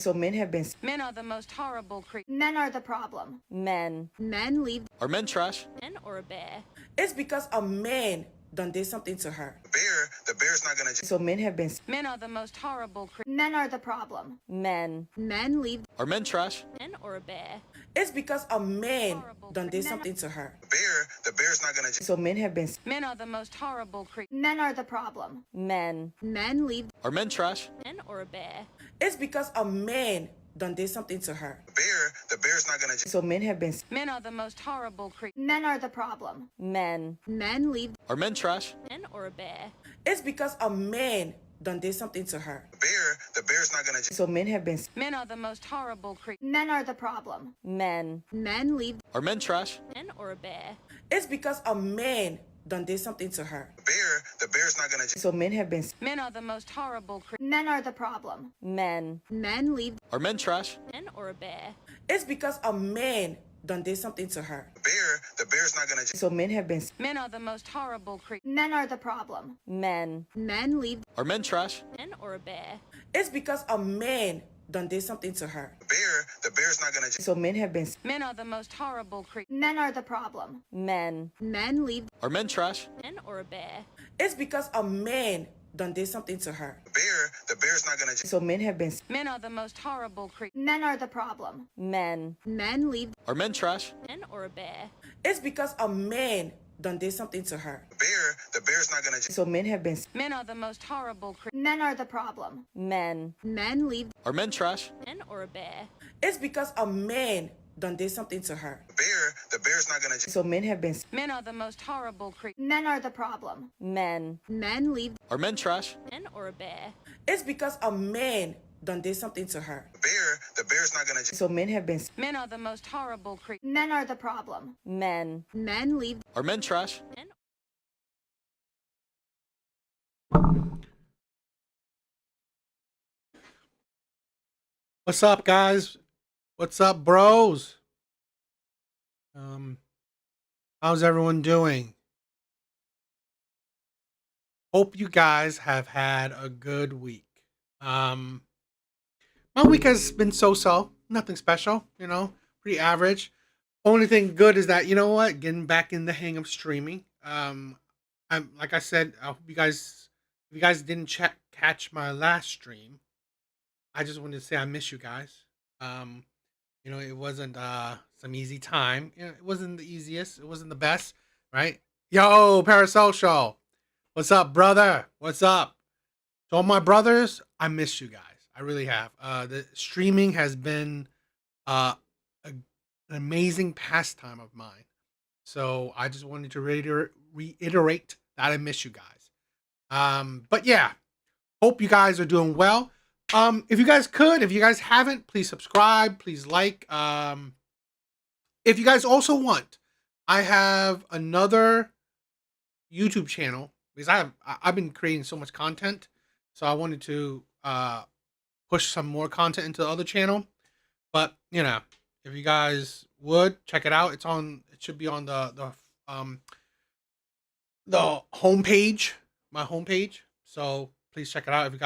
So men have been. Men are the most horrible creatures. Men are the problem. Men. Men leave. Are men trash? Men or a bear. It's because a man done did something to her. The bear's not gonna. So men have been. Men are the most horrible creatures. Men are the problem. Men. Men leave. Are men trash? Men or a bear. It's because a man done did something to her. The bear's not gonna. So men have been. Men are the most horrible creatures. Men are the problem. Men. Men leave. Are men trash? Men or a bear. It's because a man done did something to her. The bear's not gonna. So men have been. Men are the most horrible creatures. Men are the problem. Men. Men leave. Are men trash? Men or a bear. It's because a man done did something to her. The bear's not gonna. So men have been. Men are the most horrible creatures. Men are the problem. Men. Men leave. Are men trash? Men or a bear. It's because a man done did something to her. The bear's not gonna. So men have been. Men are the most horrible creatures. Men are the problem. Men. Men leave. Are men trash? Men or a bear. It's because a man done did something to her. The bear's not gonna. So men have been. Men are the most horrible creatures. Men are the problem. Men. Men leave. Are men trash? Men or a bear. It's because a man done did something to her. The bear's not gonna. So men have been. Men are the most horrible creatures. Men are the problem. Men. Men leave. Are men trash? Men or a bear. It's because a man done did something to her. The bear's not gonna. So men have been. Men are the most horrible creatures. Men are the problem. Men. Men leave. Are men trash? Men or a bear. It's because a man done did something to her. The bear's not gonna. So men have been. Men are the most horrible creatures. Men are the problem. Men. Men leave. Are men trash? Men or a bear. It's because a man done did something to her. The bear's not gonna. So men have been. Men are the most horrible creatures. Men are the problem. Men. Men leave. Are men trash? Men or a bear. It's because a man done did something to her. The bear's not gonna. So men have been. Men are the most horrible creatures. Men are the problem. Men. Men leave. Are men trash? Men. What's up, guys? What's up, bros? How's everyone doing? Hope you guys have had a good week. My week has been so-so, nothing special, pretty average. Only thing good is that, getting back in the hang of streaming. I'm like I said, I hope you guys, if you guys didn't catch my last stream, I just wanted to say I miss you guys. It wasn't some easy time. It wasn't the easiest. It wasn't the best, right? Yo, Parasocial. What's up, brother? What's up? To all my brothers, I miss you guys. I really have. The streaming has been an amazing pastime of mine. So I just wanted to reiterate that I miss you guys. But yeah, hope you guys are doing well. If you guys haven't, please subscribe, please like. If you guys also want, I have another YouTube channel because I've been creating so much content, so I wanted to push some more content into the other channel. But if you guys would check it out, it should be on the homepage, my homepage. So please check it out if you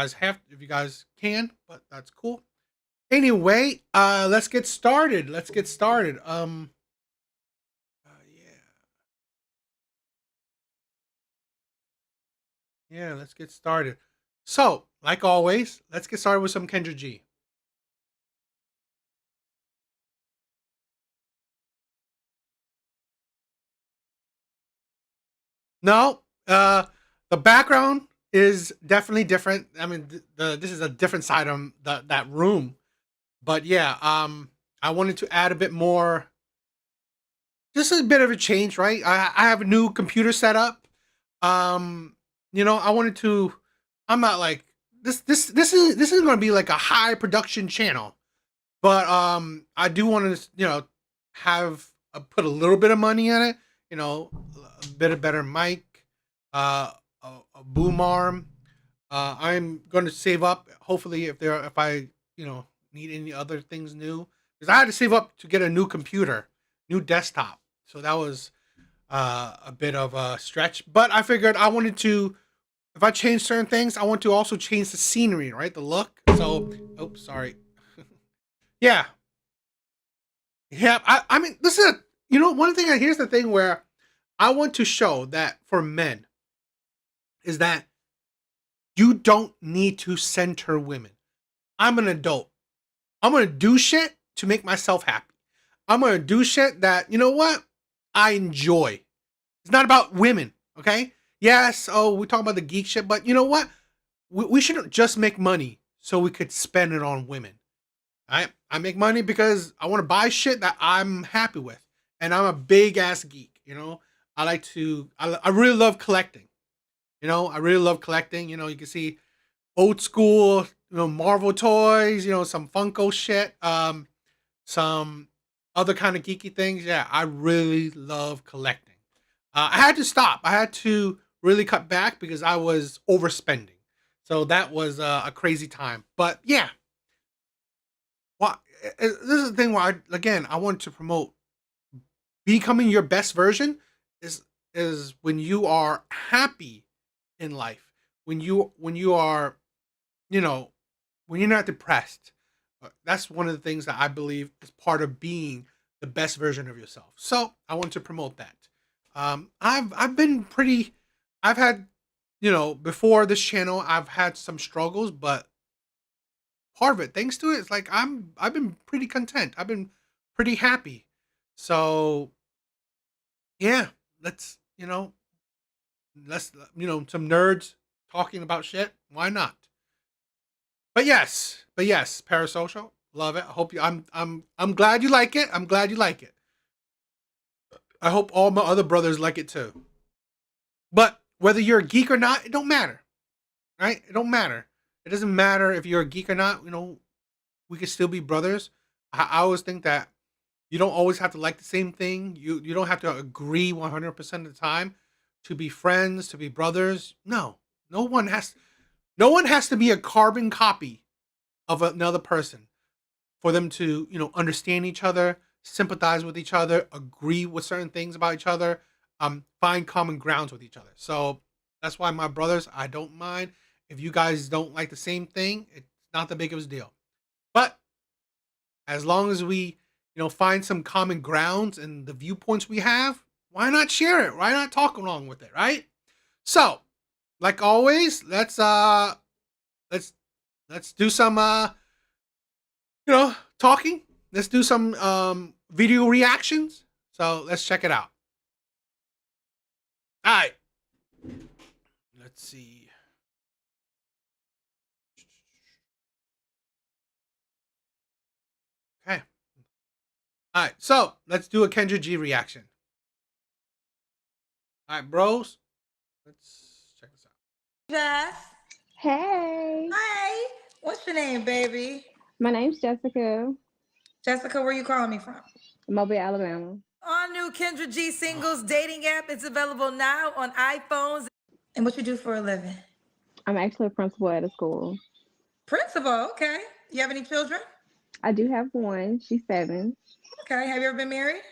guys can, but that's cool. Anyway, let's get started. Yeah, let's get started. So, like always, let's get started with some Kendra G. No, the background is definitely different. I mean, this is a different side of that room, but yeah, I wanted to add a bit more, just a bit of a change, right? I have a new computer setup. I wanted to. I'm not like this. This is going to be like a high production channel, but I do want to have put a little bit of money in it. A bit of better mic, a boom arm. I'm going to save up. Hopefully, if I need any other things new, because I had to save up to get a new computer, new desktop. So that was a bit of a stretch. But I figured I wanted to, if I change certain things, I want to also change the scenery, right? The look. So, oops, sorry. Yeah. Yeah. I mean, this is one thing. Here's the thing where I want to show that for men is that you don't need to center women. I'm an adult. I'm gonna do shit to make myself happy. I'm gonna do shit that, you know what, I enjoy. It's not about women, okay? Yes, we talk about the geek shit, but you know what? We shouldn't just make money so we could spend it on women. I make money because I want to buy shit that I'm happy with, and I'm a big ass geek. I really love collecting. I really love collecting. You can see old school, Marvel toys, some Funko shit, some other kind of geeky things. Yeah, I really love collecting. I had to stop. I had to really cut back because I was overspending. So that was a crazy time. But yeah, this is the thing where I want to promote becoming your best version is when you are happy in life, when you are, when you're not depressed. That's one of the things that I believe is part of being the best version of yourself. So I want to promote that. I've been pretty. I've had, before this channel, I've had some struggles, but part of it, thanks to it, it's like I've been pretty content. I've been pretty happy. So yeah, let's some nerds talking about shit. Why not? But yes, parasocial, love it. I hope you. I'm glad you like it. I'm glad you like it. I hope all my other brothers like it too. But whether you're a geek or not, it don't matter, right? It don't matter. It doesn't matter if you're a geek or not. We can still be brothers. I always think that you don't always have to like the same thing. You don't have to agree 100% of the time to be friends, to be brothers. No, no one has. No one has to be a carbon copy of another person for them to, understand each other, sympathize with each other, agree with certain things about each other, find common grounds with each other. So that's why my brothers, I don't mind if you guys don't like the same thing. It's not the biggest deal. But as long as we, find some common grounds and the viewpoints we have, why not share it? Why not talk along with it, right? So, like always, let's do some talking. Let's do some video reactions. So let's check it out. All right. Let's see. Okay. All right. So let's do a Kendra G reaction. All right, bros. Let's check this out. Jess. Hey, Hi. What's your name, baby? my name's Jessica, Jessica, where you calling me from? Mobile, Alabama. All new Kendra G Singles dating app. It's available now on iPhones. And what you do for a living? I'm actually a principal at a school. Principal, okay. You have any children? I do have one. She's 7. Okay. Have you ever been married?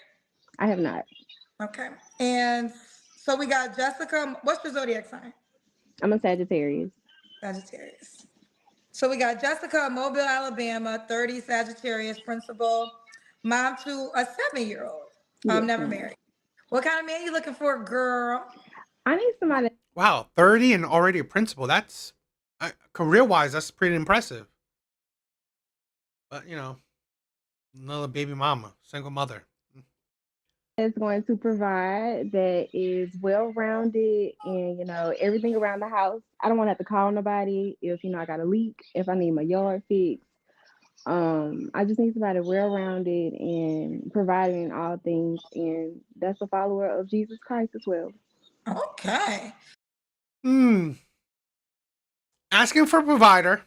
I have not. Okay. And so we got Jessica. What's your zodiac sign? I'm a Sagittarius. Sagittarius. So we got Jessica, Mobile, Alabama, 30, Sagittarius, principal, mom to a 7-year-old. Yes, Never ma'am. married. What kind of man you looking for, girl? I need somebody. Wow, 30 and already a principal. That's career-wise, that's pretty impressive. But another baby mama, single mother. That's going to provide, that is well-rounded and everything around the house. I don't want to have to call nobody if I got a leak, if I need my yard fixed. I just need somebody well-rounded and providing in all things, and that's a follower of Jesus Christ as well. Okay. Asking for a provider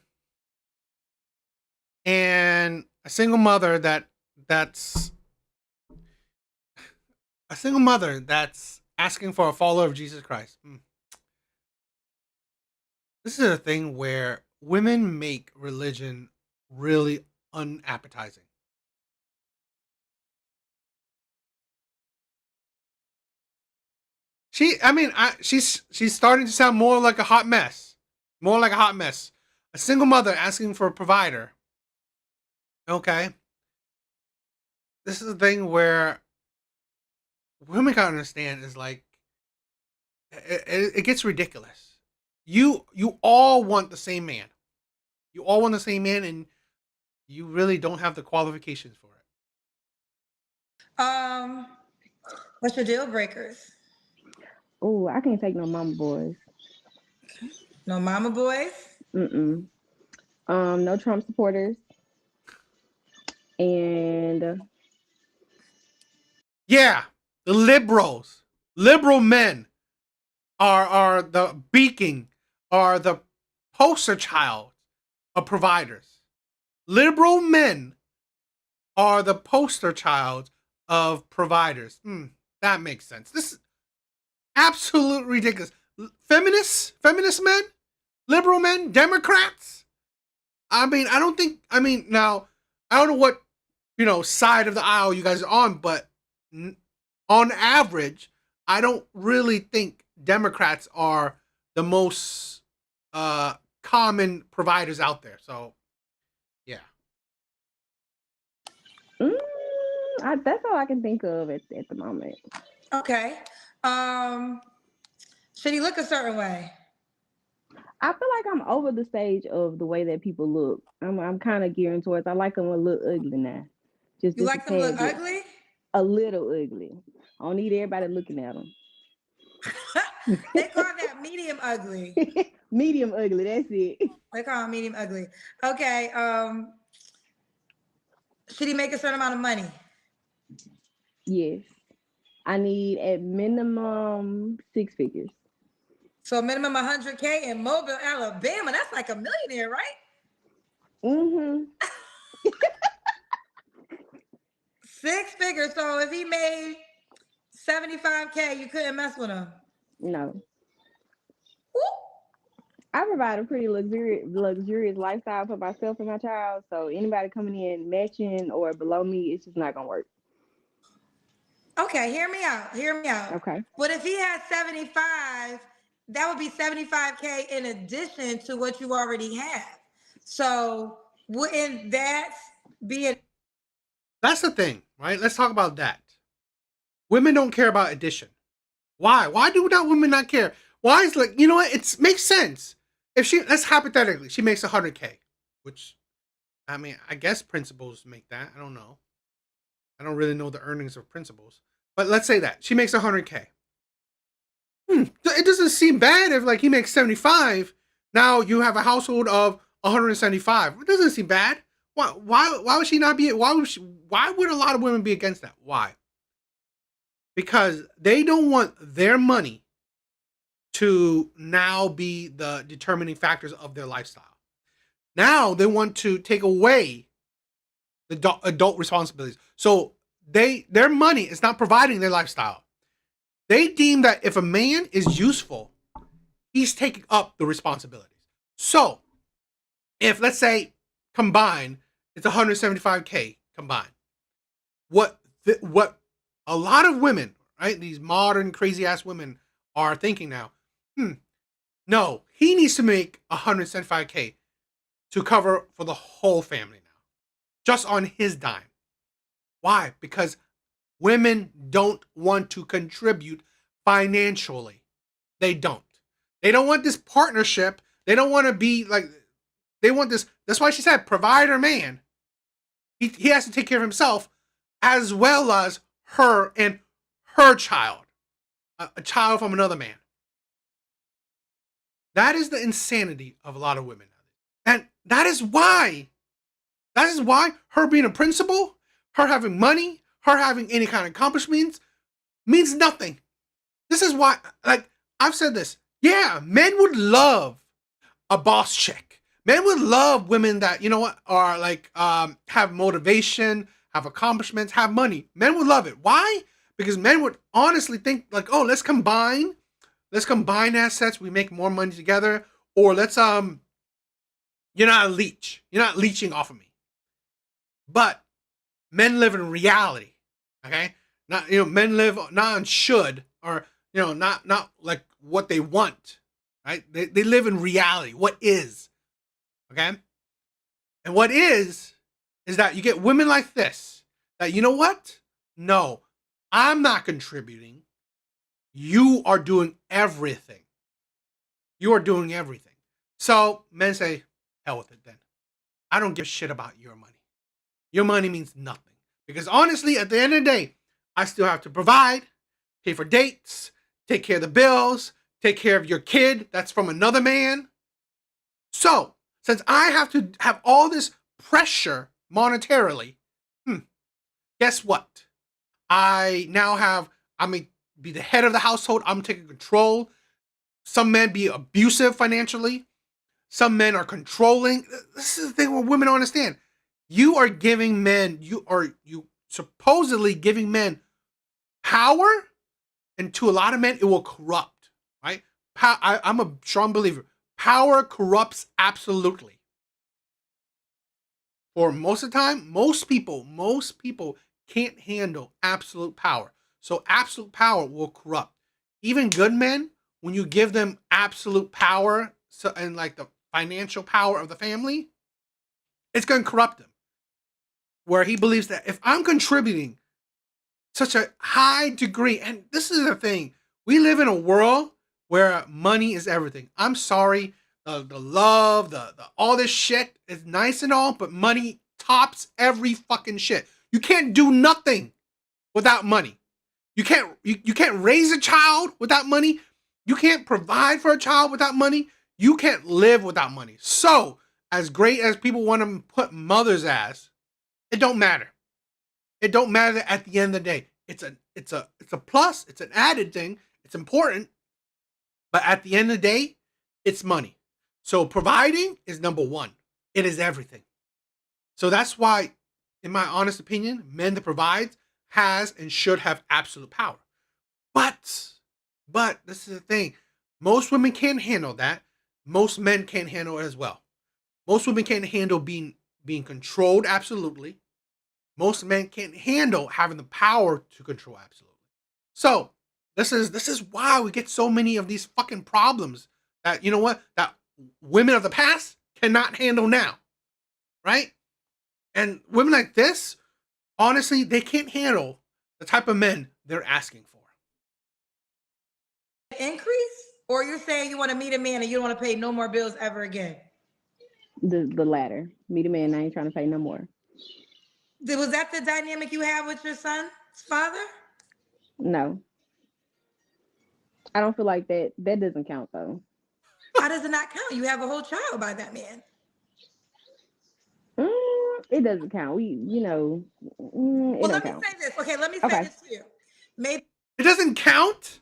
and a single mother that's a single mother that's asking for a follower of Jesus Christ. This is a thing where women make religion really unappetizing. She's starting to sound more like a hot mess. More like a hot mess. A single mother asking for a provider. Okay. this is the thing where women gotta understand is like it gets ridiculous. You all want the same man. You all want the same man, and you really don't have the qualifications for it. What's your deal breakers? Oh, I can't take no mama boys. No mama boys? Mm-mm. No Trump supporters. And Yeah, the liberal men are the beacon, are the poster child of providers. Liberal men are the poster child of providers. That makes sense. This is absolutely ridiculous. Feminist men, liberal men, Democrats. I mean, now, I don't know what, side of the aisle you guys are on, but on average, I don't really think Democrats are the most common providers out there. So, yeah. that's all I can think of at the moment. Okay. Should he look a certain way? I feel like I'm over the stage of the way that people look. I'm kind of gearing towards I like them a little ugly now. Just You a like them look tad bit. ugly? A little ugly. I don't need everybody looking at them. They call that medium ugly. Medium ugly, that's it. They call it medium ugly. Okay. Should he make a certain amount of money? Yes. I need at minimum 6 figures. So minimum 100K in Mobile, Alabama. That's like a millionaire, right? Mm-hmm. 6 figures. So if he made 75K, you couldn't mess with him. No. Woo. I provide a pretty luxurious lifestyle for myself and my child. So anybody coming in matching or below me, it's just not gonna work. Okay, hear me out. Okay. But if he had 75, that would be 75K in addition to what you already have. So wouldn't that be a... That's the thing, right? Let's talk about that. Women don't care about addition. Why? Why do that women not care? Why is like, you know what? It makes sense. If let's hypothetically, she makes 100K, which, I mean, I guess principals make that. I don't know. I don't really know the earnings of principals. But let's say that. She makes 100K. It doesn't seem bad if like he makes 75. Now you have a household of 175. It doesn't seem bad. Why would she not be, why would a lot of women be against that? Why? Because they don't want their money to now be the determining factors of their lifestyle. Now they want to take away the adult responsibilities. So their money is not providing their lifestyle. They deem that if a man is useful, he's taking up the responsibilities. So if, let's say, combined, it's 175K combined. What a lot of women, right, these modern crazy ass women are thinking now, no, he needs to make 175K to cover for the whole family now, just on his dime. Why? Because women don't want to contribute financially. They don't. They don't want this partnership. They don't want to be like, they want this. That's why she said provider man. He has to take care of himself as well as her and her child, a child from another man. That is the insanity of a lot of women. And that is why her being a principal, her having money, her having any kind of accomplishments means nothing. This is why, like, I've said this. Yeah, men would love a boss chick. Men would love women that, you know what, are like, have motivation, have accomplishments, have money. Men would love it. Why? Because men would honestly think like, oh, let's combine assets. We make more money together. Or let's, you're not a leech. You're not leeching off of me. But men live in reality. Okay? Not, men live not on should or, not like what they want. Right? They live in reality. What is. Okay? And what is that you get women like this that, you know what? No, I'm not contributing. You are doing everything. You are doing everything. So men say, hell with it then. I don't give a shit about your money. Your money means nothing. Because honestly, at the end of the day, I still have to provide, pay for dates, take care of the bills, take care of your kid that's from another man. So, since I have to have all this pressure monetarily, guess what? I now have, I may be the head of the household. I'm taking control. Some men be abusive financially. Some men are controlling. This is the thing where women don't understand. You are giving men, you supposedly giving men power, and to a lot of men, it will corrupt, right? I'm a strong believer. Power corrupts absolutely. For most of the time, most people can't handle absolute power. So absolute power will corrupt. Even good men, when you give them absolute power, so, and like the financial power of the family, it's going to corrupt them. Where he believes that if I'm contributing such a high degree, and this is the thing, we live in a world where money is everything. I'm sorry, the love, the all this shit is nice and all, but money tops every fucking shit. You can't do nothing without money. You can't raise a child without money. You can't provide for a child without money. You can't live without money. So, as great as people want to put mothers as, it don't matter. It don't matter at the end of the day. It's a plus. It's an added thing. It's important. But at the end of the day, it's money. So providing is number one. It is everything. So that's why, in my honest opinion, men that provides has and should have absolute power. But this is the thing. Most women can't handle that. Most men can't handle it as well. Most women can't handle being controlled absolutely. Most men can't handle having the power to control absolutely. So this is why we get so many of these fucking problems that, you know what, that women of the past cannot handle now, right? And women like this, honestly, they can't handle the type of men they're asking for. Increase? Or you're saying you want to meet a man and you don't want to pay no more bills ever again? The latter. Meet a man, I ain't trying to pay no more. Was that the dynamic you have with your son's father? No. I don't feel like that doesn't count though. How does it not count? You have a whole child by that man. It doesn't count. It Well, don't let me count. say this. Okay, let me say Okay. this to you. Maybe It doesn't count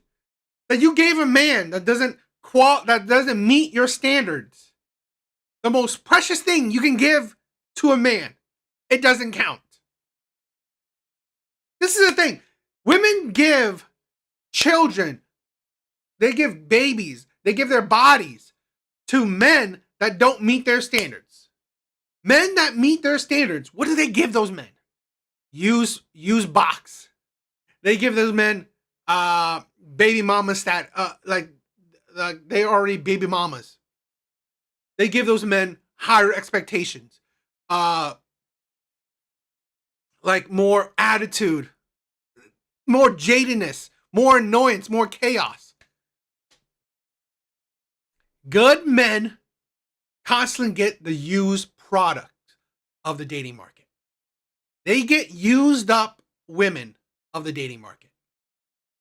that you gave a man that doesn't meet your standards the most precious thing you can give to a man. It doesn't count. This is the thing. Women give children, they give babies, they give their bodies to men that don't meet their standards. Men that meet their standards, what do they give those men? Use box. They give those men baby mama like they already baby mamas. They give those men higher expectations. Like more attitude, more jadedness, more annoyance, more chaos. Good men constantly get the used product of the dating market. They get used up women of the dating market.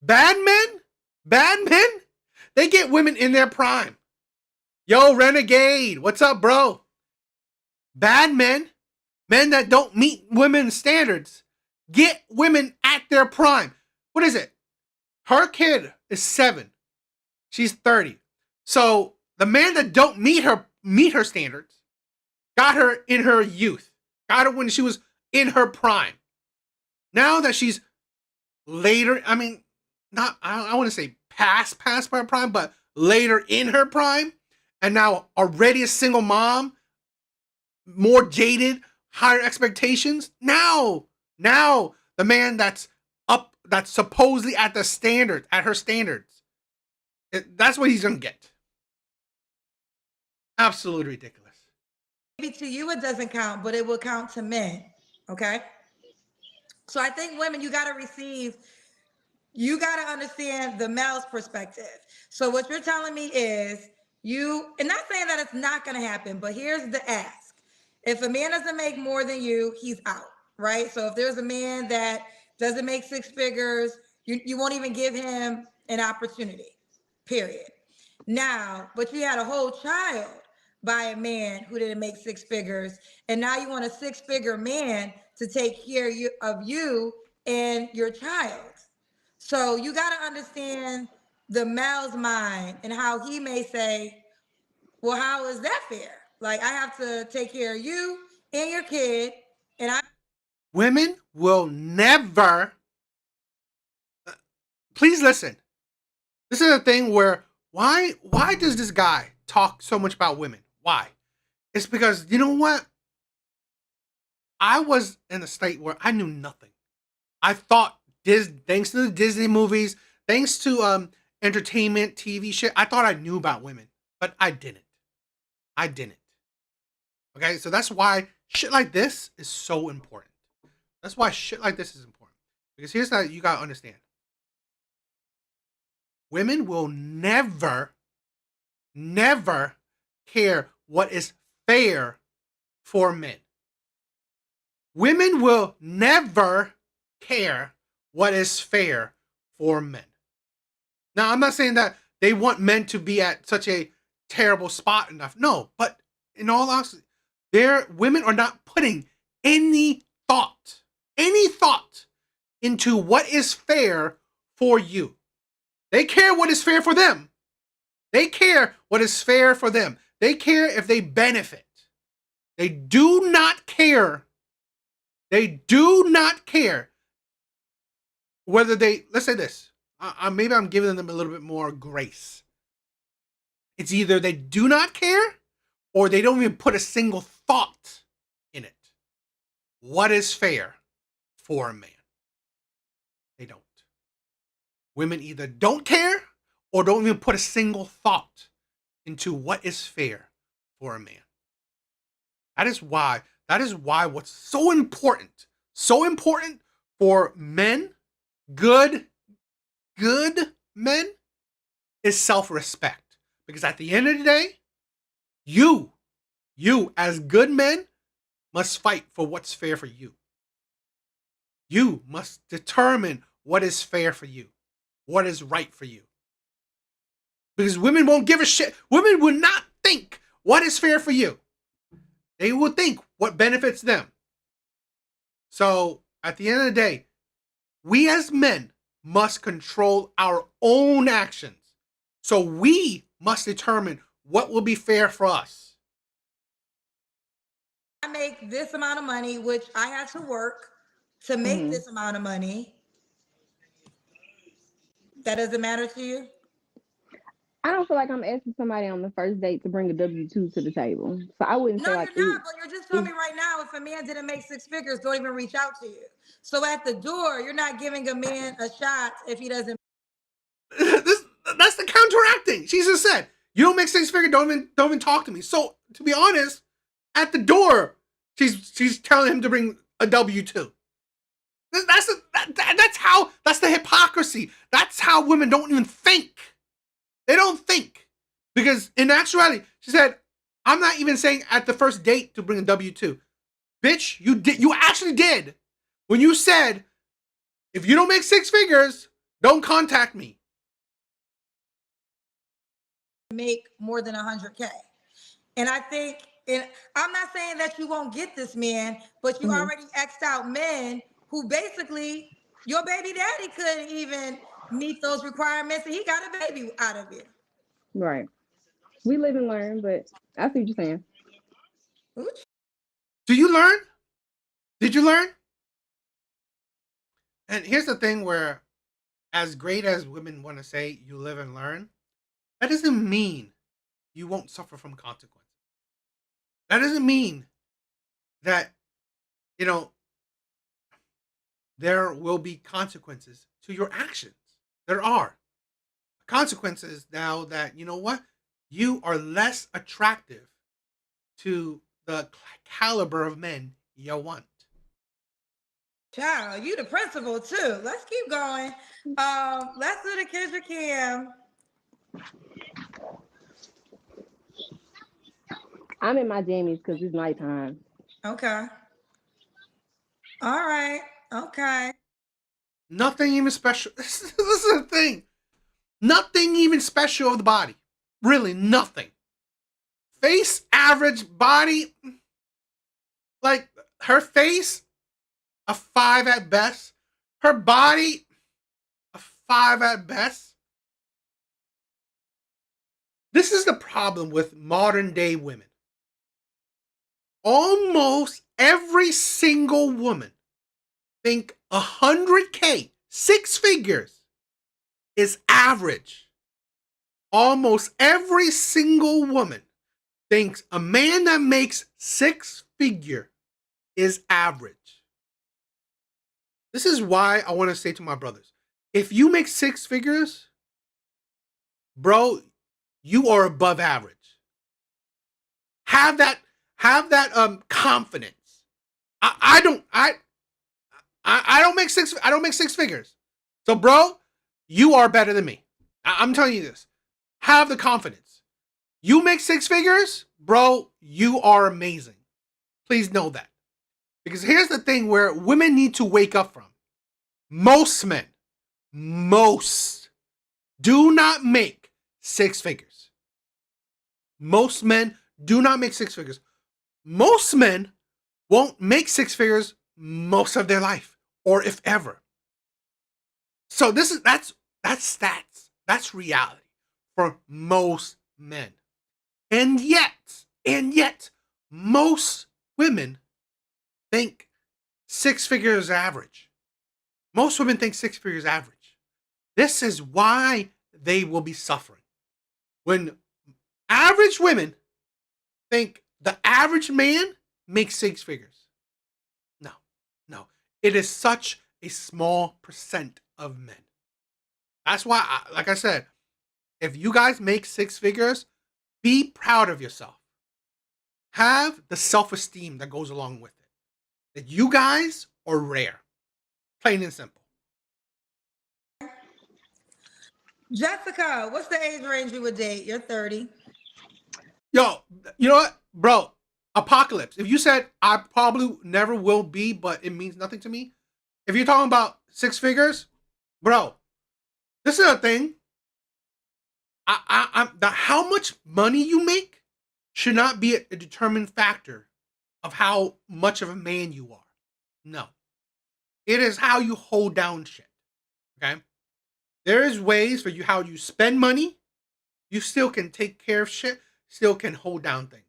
Bad men, they get women in their prime. Yo, renegade, what's up, bro? Bad men that don't meet women's standards, get women at their prime. What is it? Her kid is 7. She's 30. So the man that don't meet her standards got her in her youth. Got her when she was in her prime. Now that she's later, I mean, not, I want to say past her prime, but later in her prime, and now already a single mom, more jaded, higher expectations. Now the man that's supposedly at her standards, that's what he's gonna get. Absolutely ridiculous. to you it doesn't count, but it will count to men. Okay. So I think women, you got to understand the male's perspective. So what you're telling me is and not saying that it's not going to happen, but here's the ask. If a man doesn't make more than you, he's out, right? So if there's a man that doesn't make six figures, you won't even give him an opportunity, period. Now, but you had a whole child by a man who didn't make six figures, and now you want a six-figure man to take care of you and your child. So you got to understand the male's mind and how he may say, well, how is that fair? Like, I have to take care of you and your kid, and Women will never. Please listen. This is a thing where why does this guy talk so much about women? Why? It's because, you know what? I was in a state where I knew nothing. I thought thanks to the Disney movies, thanks to entertainment, TV shit, I thought I knew about women, but I didn't. I didn't. Okay, so that's why shit like this is so important. That's why shit like this is important. Because here's how you gotta understand. Women will never care what is fair for men. Women will never care what is fair for men. Now, I'm not saying that they want men to be at such a terrible spot enough. No, but in all honesty, women are not putting any thought into what is fair for you. They care what is fair for them. They care what is fair for them. They care if they benefit. They do not care. They do not care whether let's say this. Maybe I'm giving them a little bit more grace. It's either they do not care or they don't even put a single thought in it. What is fair for a man? They don't. Women either don't care or don't even put a single thought into what is fair for a man. That is why what's so important for men, good men, is self-respect. Because at the end of the day, you as good men must fight for what's fair for you. You must determine what is fair for you, what is right for you. Because women won't give a shit. Women will not think what is fair for you. They will think what benefits them. So at the end of the day, we as men must control our own actions. So we must determine what will be fair for us. I make this amount of money, which I had to work to make this amount of money. That doesn't matter to you? I don't feel like I'm asking somebody on the first date to bring a W-2 to the table. So I wouldn't No, say like you're not, but you're just telling me right now, if a man didn't make six figures, don't even reach out to you. So at the door, you're not giving a man a shot if he doesn't. That's the counteracting. She just said, you don't make six figure, don't even talk to me. So to be honest, at the door, she's telling him to bring a W-2. That's the hypocrisy. That's how women don't even think. They don't think. Because in actuality, she said, I'm not even saying at the first date to bring a W-2. Bitch, you actually did. When you said, if you don't make six figures, don't contact me. Make more than 100K. And I think, and I'm not saying that you won't get this man, but you already X'd out men who basically, your baby daddy couldn't even meet those requirements and he got a baby out of it. right. We live and learn, but I see what you're saying. Do you learn? Did you learn? And here's the thing where, as great as women want to say you live and learn, that doesn't mean you won't suffer from consequences. That doesn't mean that, there will be consequences to your actions. There are consequences now that, you know what? You are less attractive to the caliber of men you want. Child, you the principal too. Let's keep going. Let's do the Kendra Cam. I'm in my jammies because it's nighttime. Okay. All right. Okay. Nothing even special. This is the thing. Nothing even special of the body. Really, nothing. Face average, body, like her face, a 5 at best. Her body, a 5 at best. This is the problem with modern day women. Almost every single woman think 100K, 6 figures, is average. Almost every single woman thinks a man that makes 6 figure is average. This is why I want to say to my brothers, if you make 6 figures, bro, you are above average. Have that confidence. I don't make 6 figures. So bro, you are better than me. I'm telling you this. Have the confidence. You make 6 figures, bro, you are amazing. Please know that. Because here's the thing where women need to wake up from. Most men, do not make 6 figures. Most men do not make 6 figures. Most men won't make 6 figures most of their life, or if ever. So that's stats. That's reality for most men. And yet, most women think 6 figures average. Most women think 6 figures average. This is why they will be suffering. When average women think the average man makes 6 figures. No. It is such a small percent of men. That's why, like I said, if you guys make 6 figures, be proud of yourself. Have the self-esteem that goes along with it. That you guys are rare. Plain and simple. Jessica, what's the age range you would date? You're 30. Yo, you know what? Bro, apocalypse. If you said I probably never will be, but it means nothing to me. If you're talking about 6 figures, bro, this is a thing. How much money you make should not be a determined factor of how much of a man you are. No. It is how you hold down shit. Okay? There is ways for you how you spend money. You still can take care of shit, still can hold down things.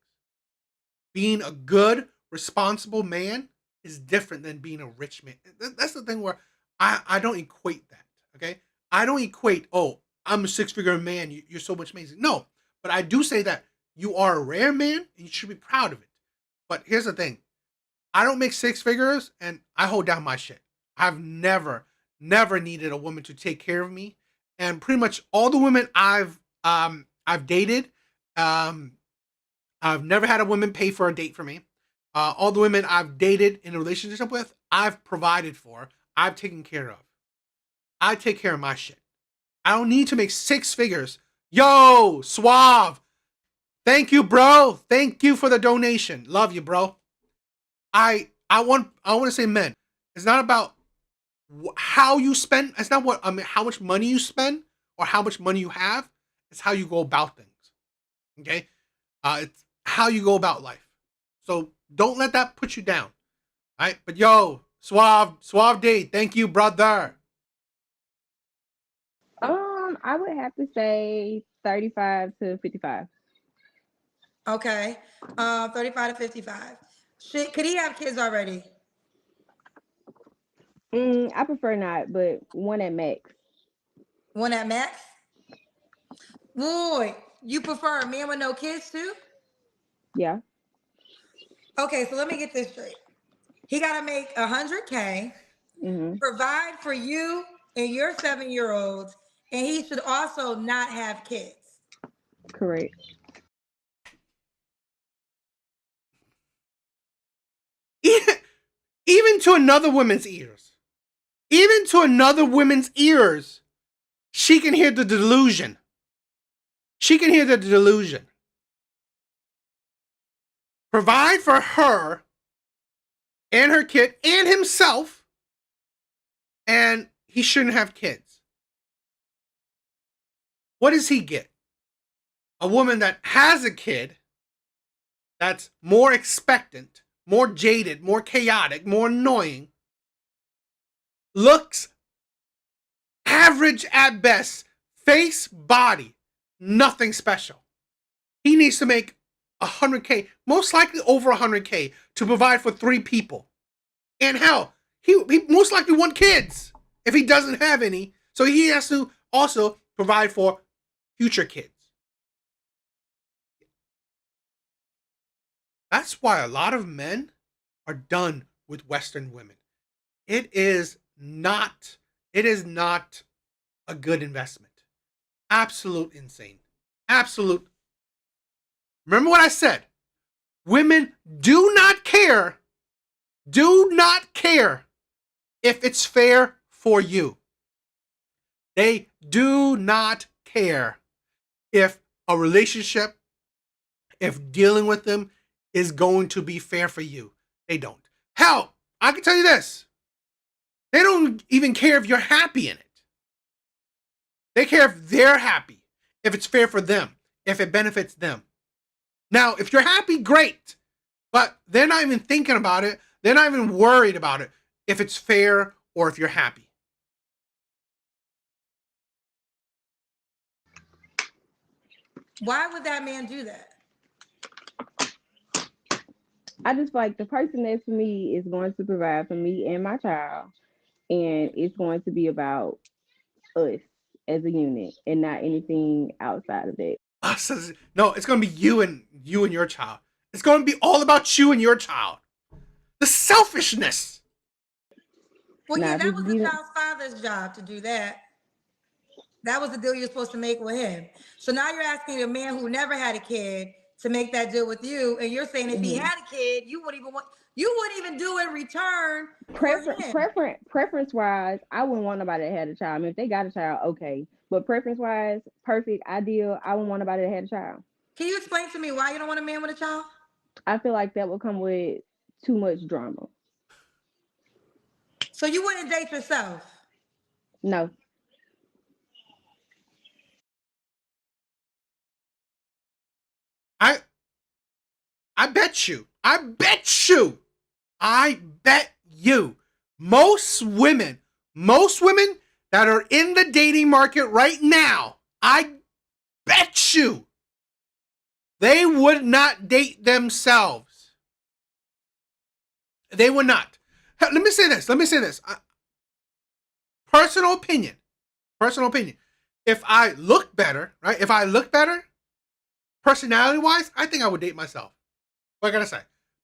Being a good, responsible man is different than being a rich man. That's the thing where I don't equate that. Okay? I don't equate, oh, I'm a 6-figure man, you're so much amazing. No, but I do say that you are a rare man and you should be proud of it. But here's the thing. I don't make 6 figures and I hold down my shit. I've never needed a woman to take care of me. And pretty much all the women I've dated, I've never had a woman pay for a date for me. All the women I've dated in a relationship with, I've provided for, I've taken care of. I take care of my shit. I don't need to make 6 figures. Yo, Suave. Thank you, bro. Thank you for the donation. Love you, bro. I want to say, men, it's not about how you spend. It's not how much money you spend or how much money you have. It's how you go about things. Okay? It's how you go about life. So don't let that put you down. All right? But yo, Suave D, thank you, brother. I would have to say 35 to 55. Okay. 35 to 55. Could he have kids already? I prefer not, but one at max. One at max? Boy, you prefer a man with no kids too? Yeah. Okay, so let me get this straight. He got to make 100K, provide for you and your 7-year-olds, and he should also not have kids. Correct. even to another woman's ears, even to another woman's ears, she can hear the delusion. She can hear the delusion. Provide for her and her kid and himself, and he shouldn't have kids. What does he get? A woman that has a kid that's more expectant, more jaded, more chaotic, more annoying, looks average at best, face, body, nothing special. He needs to make 100K, most likely over 100K, to provide for 3 people. And hell, he most likely want kids if he doesn't have any. So he has to also provide for future kids. That's why a lot of men are done with Western women. It is not a good investment. Absolute insane. Absolute. Remember what I said. Women do not care if it's fair for you. They do not care if a relationship, if dealing with them is going to be fair for you. They don't. Hell, I can tell you this. They don't even care if you're happy in it. They care if they're happy, if it's fair for them, if it benefits them. Now, if you're happy, great. But they're not even thinking about it. They're not even worried about it, if it's fair or if you're happy. Why would that man do that? I just feel like the person that's for me is going to provide for me and my child, and it's going to be about us as a unit and not anything outside of it. No, it's going to be you and your child. It's going to be all about you and your child. The selfishness. Well, Nah, yeah, if that it's was the you- child's father's job to do that. That was the deal you're supposed to make with him. So now you're asking a man who never had a kid to make that deal with you, and you're saying if he had a kid, you wouldn't even do in return for him. Preference wise, I wouldn't want nobody that had a child. I mean, if they got a child, okay. But preference wise, perfect, ideal, I wouldn't want nobody that had a child. Can you explain to me why you don't want a man with a child? I feel like that would come with too much drama. So you wouldn't date yourself? No. I bet you most women that are in the dating market right now, I bet you they would not date themselves. They would not. Let me say this. Personal opinion. If I look better, right? Personality-wise, I think I would date myself. What I gotta say?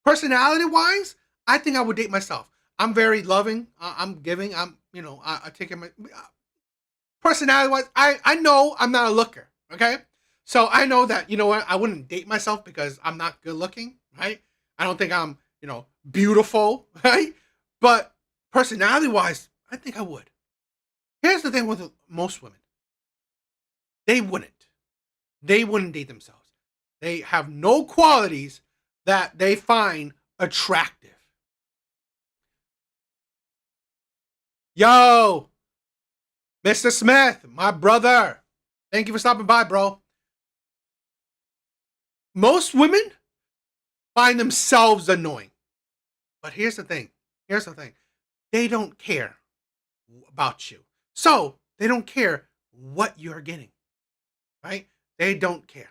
Personality-wise, I think I would date myself. I'm very loving. I'm giving. I take care of my... Personality-wise, I know I'm not a looker, okay? So I know that, you know what? I wouldn't date myself because I'm not good looking, right? I don't think I'm, beautiful, right? But personality-wise, I think I would. Here's the thing with most women. They wouldn't date themselves. They have no qualities that they find attractive. Yo, Mr. Smith, my brother. Thank you for stopping by, bro. Most women find themselves annoying. But here's the thing. They don't care about you. So they don't care what you're getting. Right? They don't care.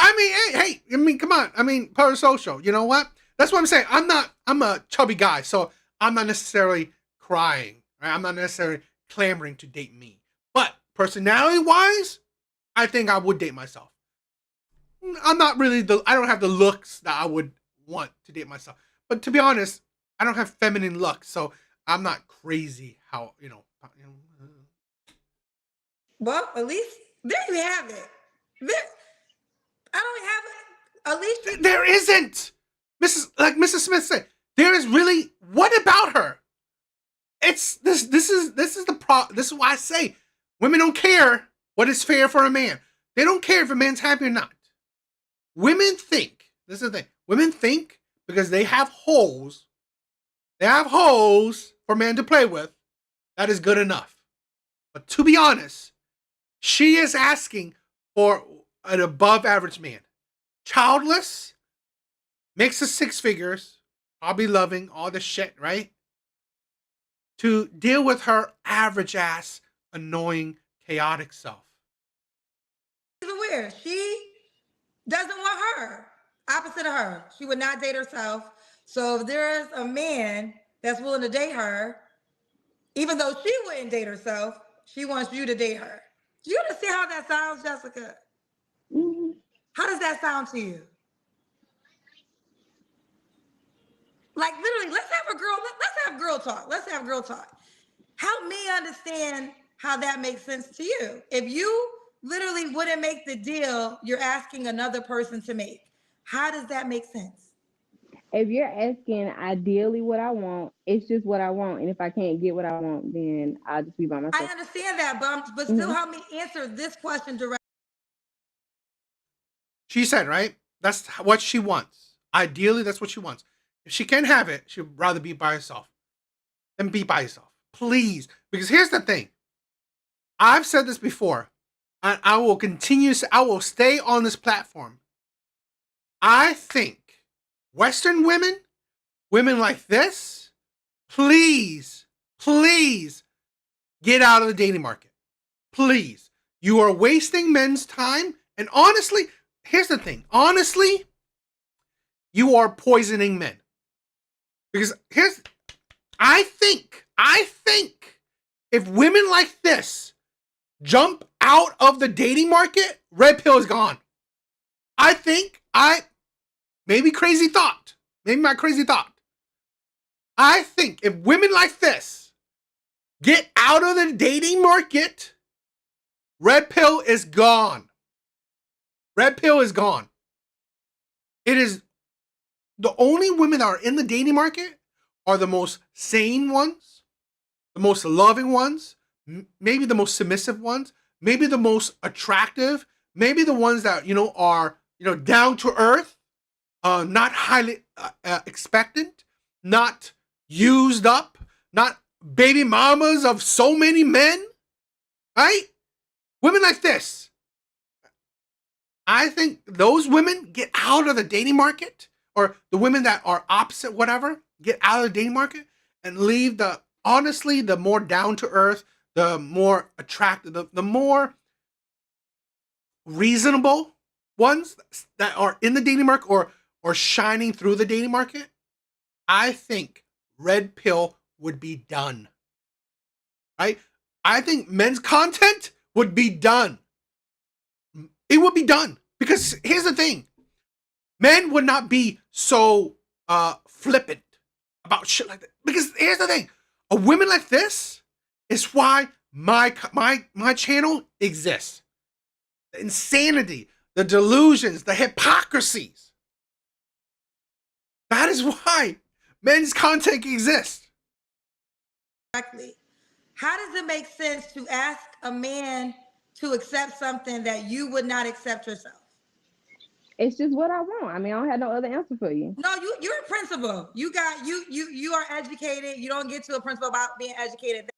I mean, come on. I mean, parasocial. You know what? That's what I'm saying. I'm a chubby guy, so I'm not necessarily crying. Right? I'm not necessarily clamoring to date me. But personality-wise, I think I would date myself. I don't have the looks that I would want to date myself. But to be honest, I don't have feminine looks, so I'm not crazy how, Well, at least there you have it. I don't have, at least you, There isn't. Mrs. Smith said, there is really, what about her? It's this is this is why I say women don't care what is fair for a man. They don't care if a man's happy or not. Women think, this is the thing, women think because they have holes for men to play with, that is good enough. But to be honest, she is asking for an above average man. Childless, makes the six figures, probably loving all the shit, right? To deal with her average ass, annoying, chaotic self. she's aware. She doesn't want her. Opposite of her. She would not date herself. So if there's a man that's willing to date her, even though she wouldn't date herself, she wants you to date her. Do you understand how that sounds, Jessica? Hmm. How does that sound to you? Like literally, let's have girl talk. Let's have girl talk. Help me understand how that makes sense to you. If you literally wouldn't make the deal you're asking another person to make, how does that make sense? If you're asking ideally what I want, it's just what I want. And if I can't get what I want, then I'll just be by I myself. understand that, but still help me answer this question directly. She said, right? That's what she wants. Ideally, that's what she wants. If she can't have it, she'd rather be by herself. Then be by herself. Please. Because here's the thing. I've said this before. And I will continue, I will stay on this platform. I think Western women, women like this, please get out of the dating market. Please. You are wasting men's time. And honestly, here's the thing. Honestly, you are poisoning men. Because I think if women like this jump out of the dating market, red pill is gone. Maybe my crazy thought. I think if women like this get out of the dating market, red pill is gone. Red pill is gone. It is the only women that are in the dating market are the most sane ones, the most loving ones, maybe the most submissive ones, maybe the most attractive, maybe the ones that, are, down to earth, not highly expectant, not used up, not baby mamas of so many men, right? Women like this. I think those women get out of the dating market, or the women that are opposite, whatever, get out of the dating market and leave the more down to earth, the more attractive, the more reasonable ones that are in the dating market or shining through the dating market. I think red pill would be done. Right? I think men's content would be done. It would be done. Because here's the thing. Men would not be so flippant about shit like that. Because here's the thing. A woman like this is why my channel exists. The insanity, the delusions, the hypocrisies. That is why men's content exists. Exactly. How does it make sense to ask a man to accept something that you would not accept yourself? It's just what I want. I mean, I don't have no other answer for you. No, you're a principal. You are educated. You don't get to a principal about being educated.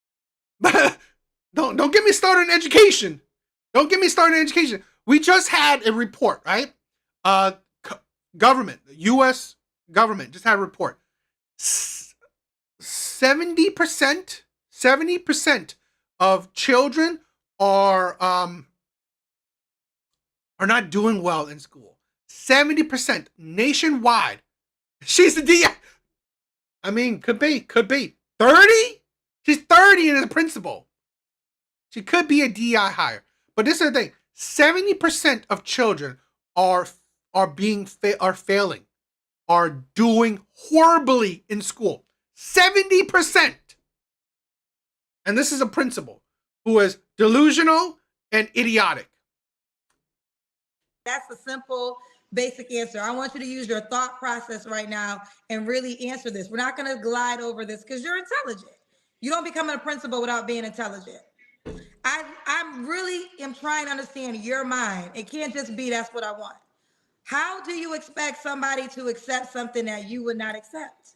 Don't get me started in education. Don't get me started in education. We just had a report, right? Government, the U.S. government just had a report. 70% of children are not doing well in school. 70% nationwide. She's the DI. I mean, could be 30. She's 30 and is a principal. She could be a DI hire. But this is the thing: 70% of children are failing, are doing horribly in school. 70%. And this is a principal who is delusional and idiotic. That's a simple, basic answer. I want you to use your thought process right now and really answer this. We're not going to glide over this because you're intelligent. You don't become a principal without being intelligent. I'm really am trying to understand your mind. It can't just be that's what I want. How do you expect somebody to accept something that you would not accept?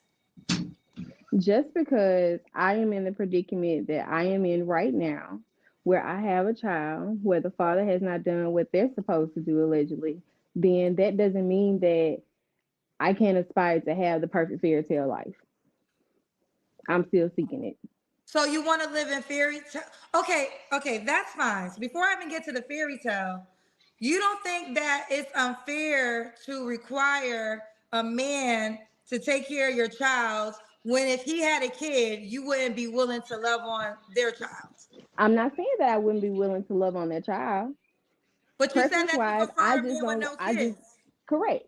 Just because I am in the predicament that I am in right now, where I have a child, where the father has not done what they're supposed to do allegedly, then that doesn't mean that I can't aspire to have the perfect fairy tale life. I'm still seeking it. So you want to live in fairy tale? Okay, that's fine. So before I even get to the fairy tale, you don't think that it's unfair to require a man to take care of your child when if he had a kid, you wouldn't be willing to love on their child? I'm not saying that I wouldn't be willing to love on that child. But you said Preference that you wise, prefer a man with no I just, kids. correct.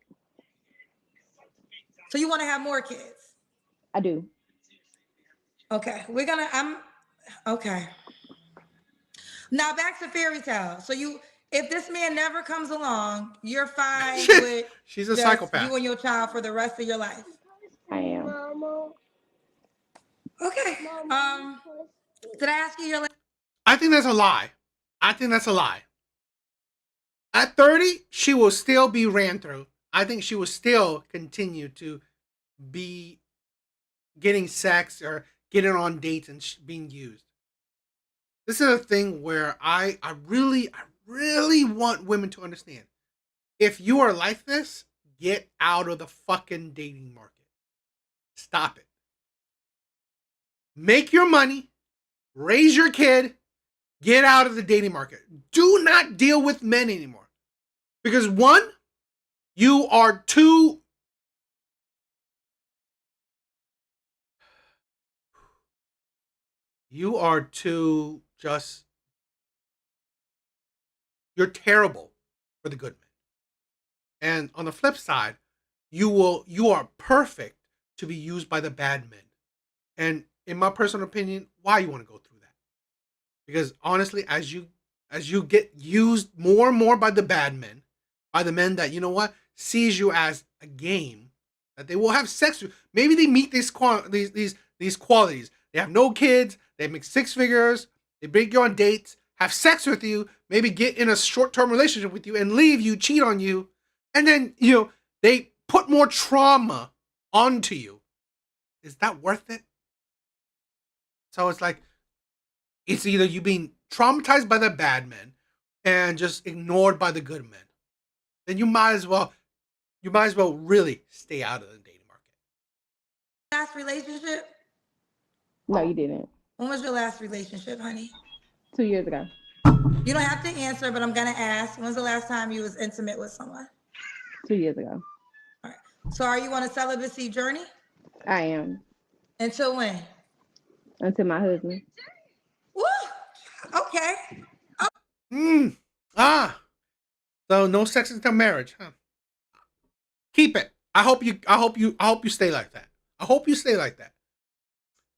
So you want to have more kids. I do. Okay, okay. Now back to fairy tale. So if this man never comes along, you're fine with She's a just psychopath. you and your child for the rest of your life. I am. Okay. Did I ask you your last? I think that's a lie. I think that's a lie. At 30, she will still be ran through. I think she will still continue to be getting sex or getting on dates and being used. This is a thing where I really want women to understand. If you are like this, get out of the fucking dating market. Stop it. Make your money, raise your kid, get out of the dating market. Do not deal with men anymore. Because one, you are too just you're terrible for the good men. And on the flip side, you are perfect to be used by the bad men. And in my personal opinion, why you want to go through that? Because honestly, as you get used more and more by the bad men, by the men that, you know what, sees you as a game, that they will have sex with. Maybe they meet these qualities. They have no kids, they make six figures, they bring you on dates, have sex with you, maybe get in a short-term relationship with you and leave you, cheat on you, and then, they put more trauma onto you. Is that worth it? So it's like, it's either you being traumatized by the bad men and just ignored by the good men. Then you might as well really stay out of the dating market. Last relationship? No, you didn't. When was your last relationship, honey? 2 years ago. You don't have to answer, but I'm gonna ask. When's the last time you was intimate with someone? 2 years ago. All right. So are you on a celibacy journey? I am. Until when? Until my husband. Woo! Okay. So no sex until marriage, huh? Keep it. I hope you stay like that. I hope you stay like that.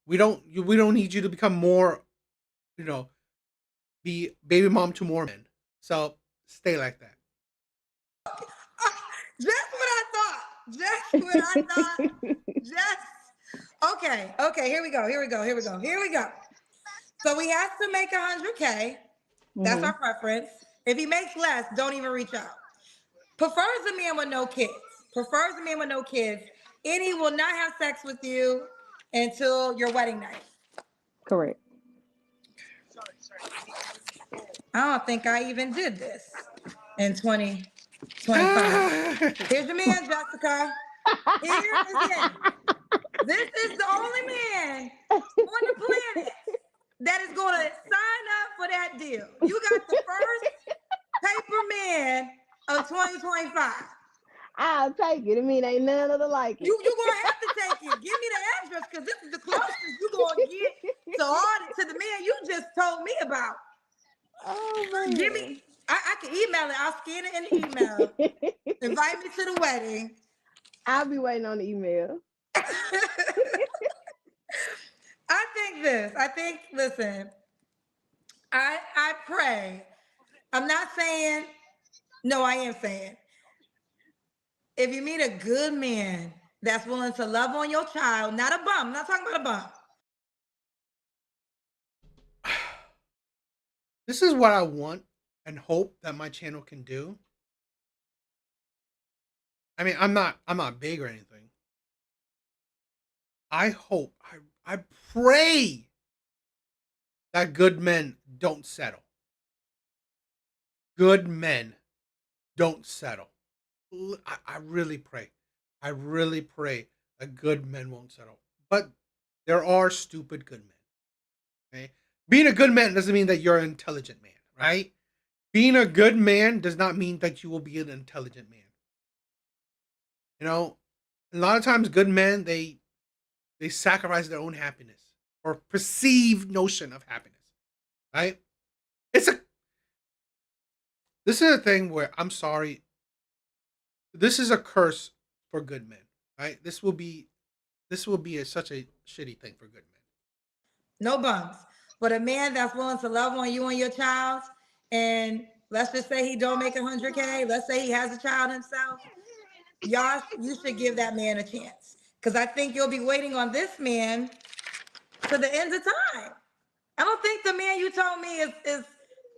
We don't need you to become more, be baby mom to more men. So stay like that. Just what I thought. Just what I thought. Okay. Here we go. So we have to make 100K. That's our preference. If he makes less, don't even reach out. Prefers a man with no kids. And he will not have sex with you until your wedding night. Correct. I don't think I even did this in 2025. Here's your man, Jessica. Here is him. This is the only man on the planet that is going to sign up for that deal. You got the first paper man of 2025. I'll take it. I mean, ain't none of the like it. You're going to have to take it. Give me the address because this is the closest you're going to get to the man you just told me about. Oh, man. Give me, I can email it. I'll scan it in the email. Invite me to the wedding. I'll be waiting on the email. Listen, I pray. I'm not saying No, I am saying, if you meet a good man that's willing to love on your child, not a bum, I'm not talking about a bum. This is what I want and hope that my channel can do. I mean, I'm not big or anything. I hope, I pray that good men don't settle. Good men don't settle. I really pray. I really pray that good men won't settle. But there are stupid good men. Okay? Being a good man doesn't mean that you're an intelligent man, right? Being a good man does not mean that you will be an intelligent man. You know, a lot of times good men, they sacrifice their own happiness or perceived notion of happiness, right? This is a thing where, I'm sorry, this is a curse for good men, right? This will be such a shitty thing for good men. No bums. But a man that's willing to love on you and your child, and let's just say he don't make 100K, let's say he has a child himself, you should give that man a chance. Because I think you'll be waiting on this man to the end of time. I don't think the man you told me is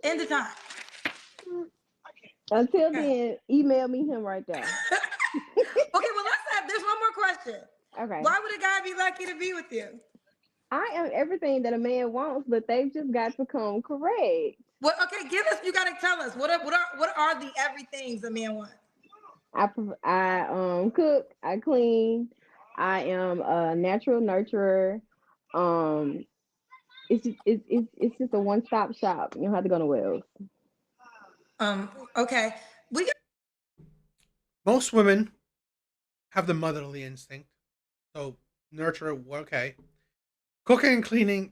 end of time. Until then, email me him right there. Okay, well, there's one more question. Okay. Why would a guy be lucky to be with you? I am everything that a man wants, but they've just got to come correct. Well, okay, you gotta tell us what are the everythings a man wants? I cook, I clean, I am a natural nurturer. It's just a one-stop shop. You don't have to go nowhere else. Okay. Most women have the motherly instinct, so nurture, okay. Cooking and cleaning,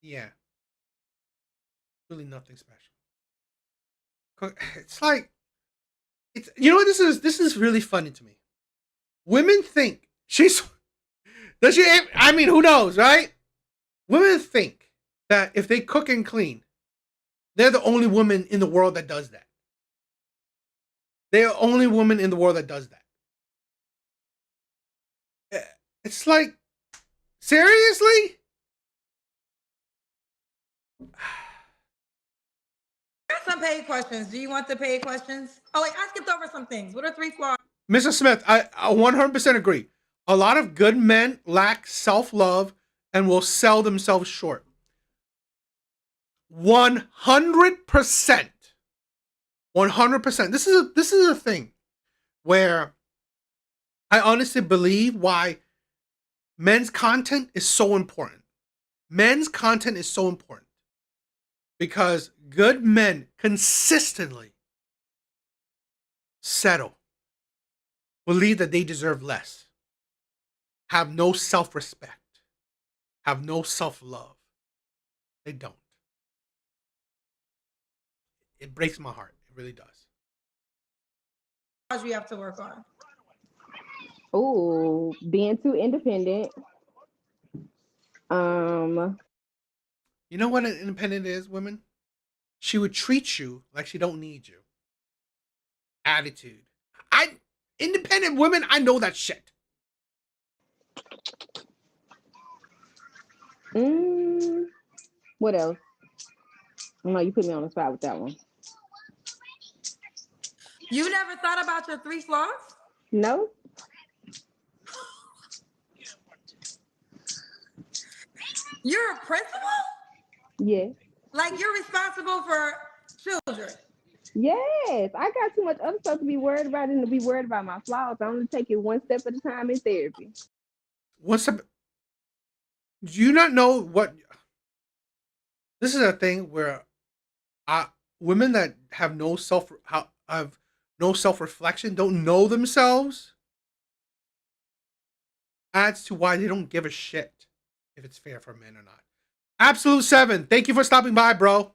yeah, really nothing special. It's like, it's, you know what, this is really funny to me. Women think I mean, who knows, right? Women think that if they cook and clean, they're the only woman in the world that does that. They're the only woman in the world that does that. It's like, seriously? Got some paid questions. Do you want the paid questions? Oh, wait, I skipped over some things. What are 3 flaws? Mr. Smith, I 100% agree. A lot of good men lack self-love and will sell themselves short. 100%. 100%. This is a thing where I honestly believe why men's content is so important. Men's content is so important because good men consistently settle, believe that they deserve less, have no self-respect, have no self-love. They don't. It breaks my heart. It really does. We have to work on. Oh, being too independent. You know what an independent is, women? She would treat you like she don't need you. Attitude. Independent women, I know that shit. What else? No, you put me on the spot with that one. You never thought about your 3 flaws? No. You're a principal? Yes. Like you're responsible for children? Yes. I got too much other stuff to be worried about than to be worried about my flaws. I only take it one step at a time in therapy. One step. Do you not know what? This is a thing where women that have no self-reflection, don't know themselves, adds to why they don't give a shit if it's fair for men or not. Absolute 7. Thank you for stopping by, bro.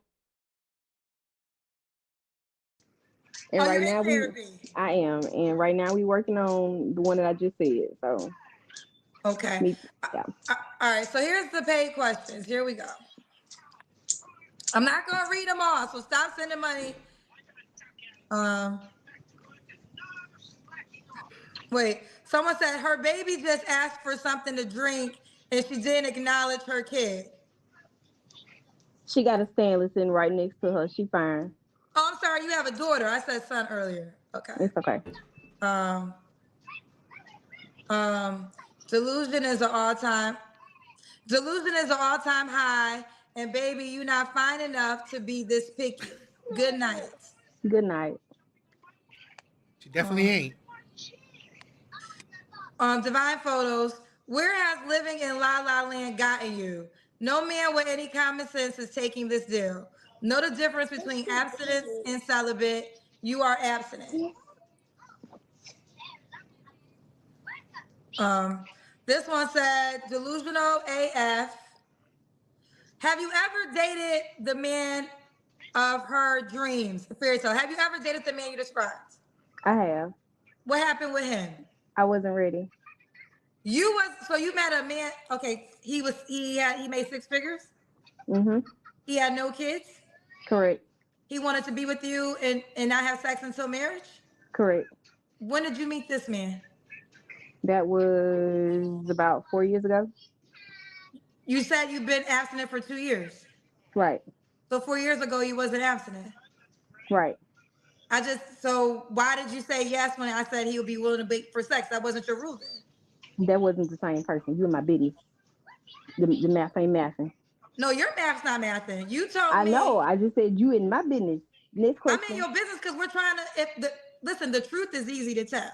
And right you're now in therapy. I am. And right now we working on the one that I just said. So okay. Yeah. All right. So here's the paid questions. Here we go. I'm not gonna read them all, so stop sending money. Um, Wait, someone said her baby just asked for something to drink and she didn't acknowledge her kid. She got a Stanley sitting right next to her. She fine. Oh, I'm sorry, you have a daughter. I said son earlier. Okay. It's okay. Um, delusion is an all-time high, and baby, you not fine enough to be this picky. Good night. Good night. She definitely ain't. Divine Photos, where has living in La La Land gotten you? No man with any common sense is taking this deal. Know the difference between abstinence and celibate. You are abstinent. This one said, delusional AF. Have you ever dated the man of her dreams? Fairy tale. Have you ever dated the man you described? I have. What happened with him? I wasn't ready. You met a man. Okay, he made six figures. Mm-hmm. He had no kids. Correct. He wanted to be with you and not have sex until marriage. Correct. When did you meet this man? That was about 4 years ago. You said you've been abstinent for 2 years. Right. So 4 years ago you wasn't abstinent. Right. So why did you say yes when I said he would be willing to be for sex? That wasn't your rule then. That wasn't the same person. You in my business. The math ain't mathing. No, your math's not mathing. You told me. I know. I just said you in my business. Next question. I'm in your business because we're trying to. Listen, the truth is easy to tell.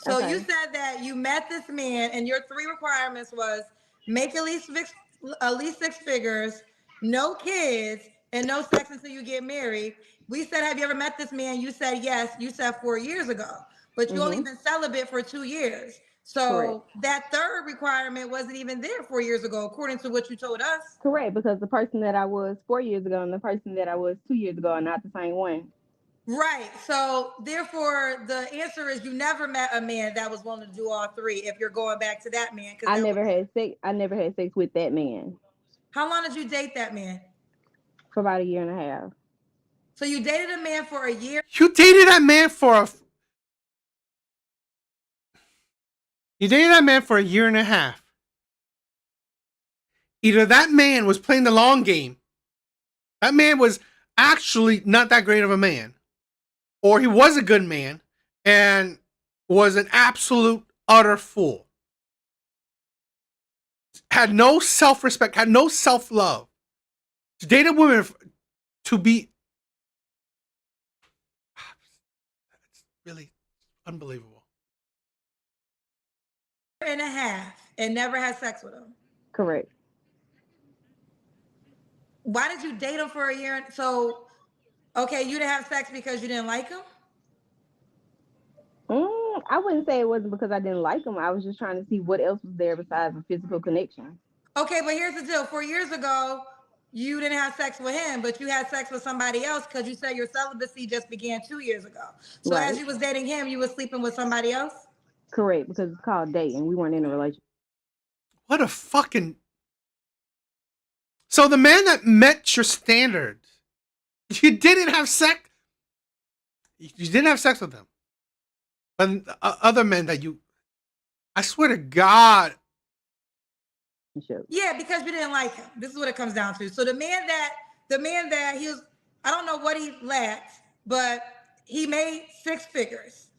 So Okay. you said that you met this man, and your 3 requirements was make at least 6 figures, no kids, and no sex until you get married. We said, have you ever met this man? You said yes. You said 4 years ago, but you only been celibate for 2 years. So Correct. that 3rd requirement wasn't even there 4 years ago, according to what you told us. Correct, because the person that I was 4 years ago and the person that I was 2 years ago are not the same one. Right. So therefore, the answer is you never met a man that was willing to do all 3. If you're going back to that man, I never had sex. I never had sex with that man How long did you date that man? for about 1.5 years. So you dated a man for a year. You dated that man for You dated that man for 1.5 years. Either that man was playing the long game. That man was actually not that great of a man. Or he was a good man and was an absolute utter fool. Had no self-respect, had no self-love. To date a woman to be... It's really unbelievable. 1.5 and never had sex with him. Correct. Why did you date him for a year? So, okay, you didn't have sex because you didn't like him? I wouldn't say it wasn't because I didn't like him. I was just trying to see what else was there besides a physical connection. Okay, but here's the deal. 4 years ago, you didn't have sex with him, but you had sex with somebody else because you said your celibacy just began 2 years ago. So Right. as you was dating him, you were sleeping with somebody else? Correct, because it's called dating. We weren't in a relationship. What a fucking... So the man that met your standards, you didn't have sex. You didn't have sex with him. But other men that you... I swear to God. Yeah, because you didn't like him. This is what it comes down to. So the man that he was, I don't know what he lacked, but he made 6 figures.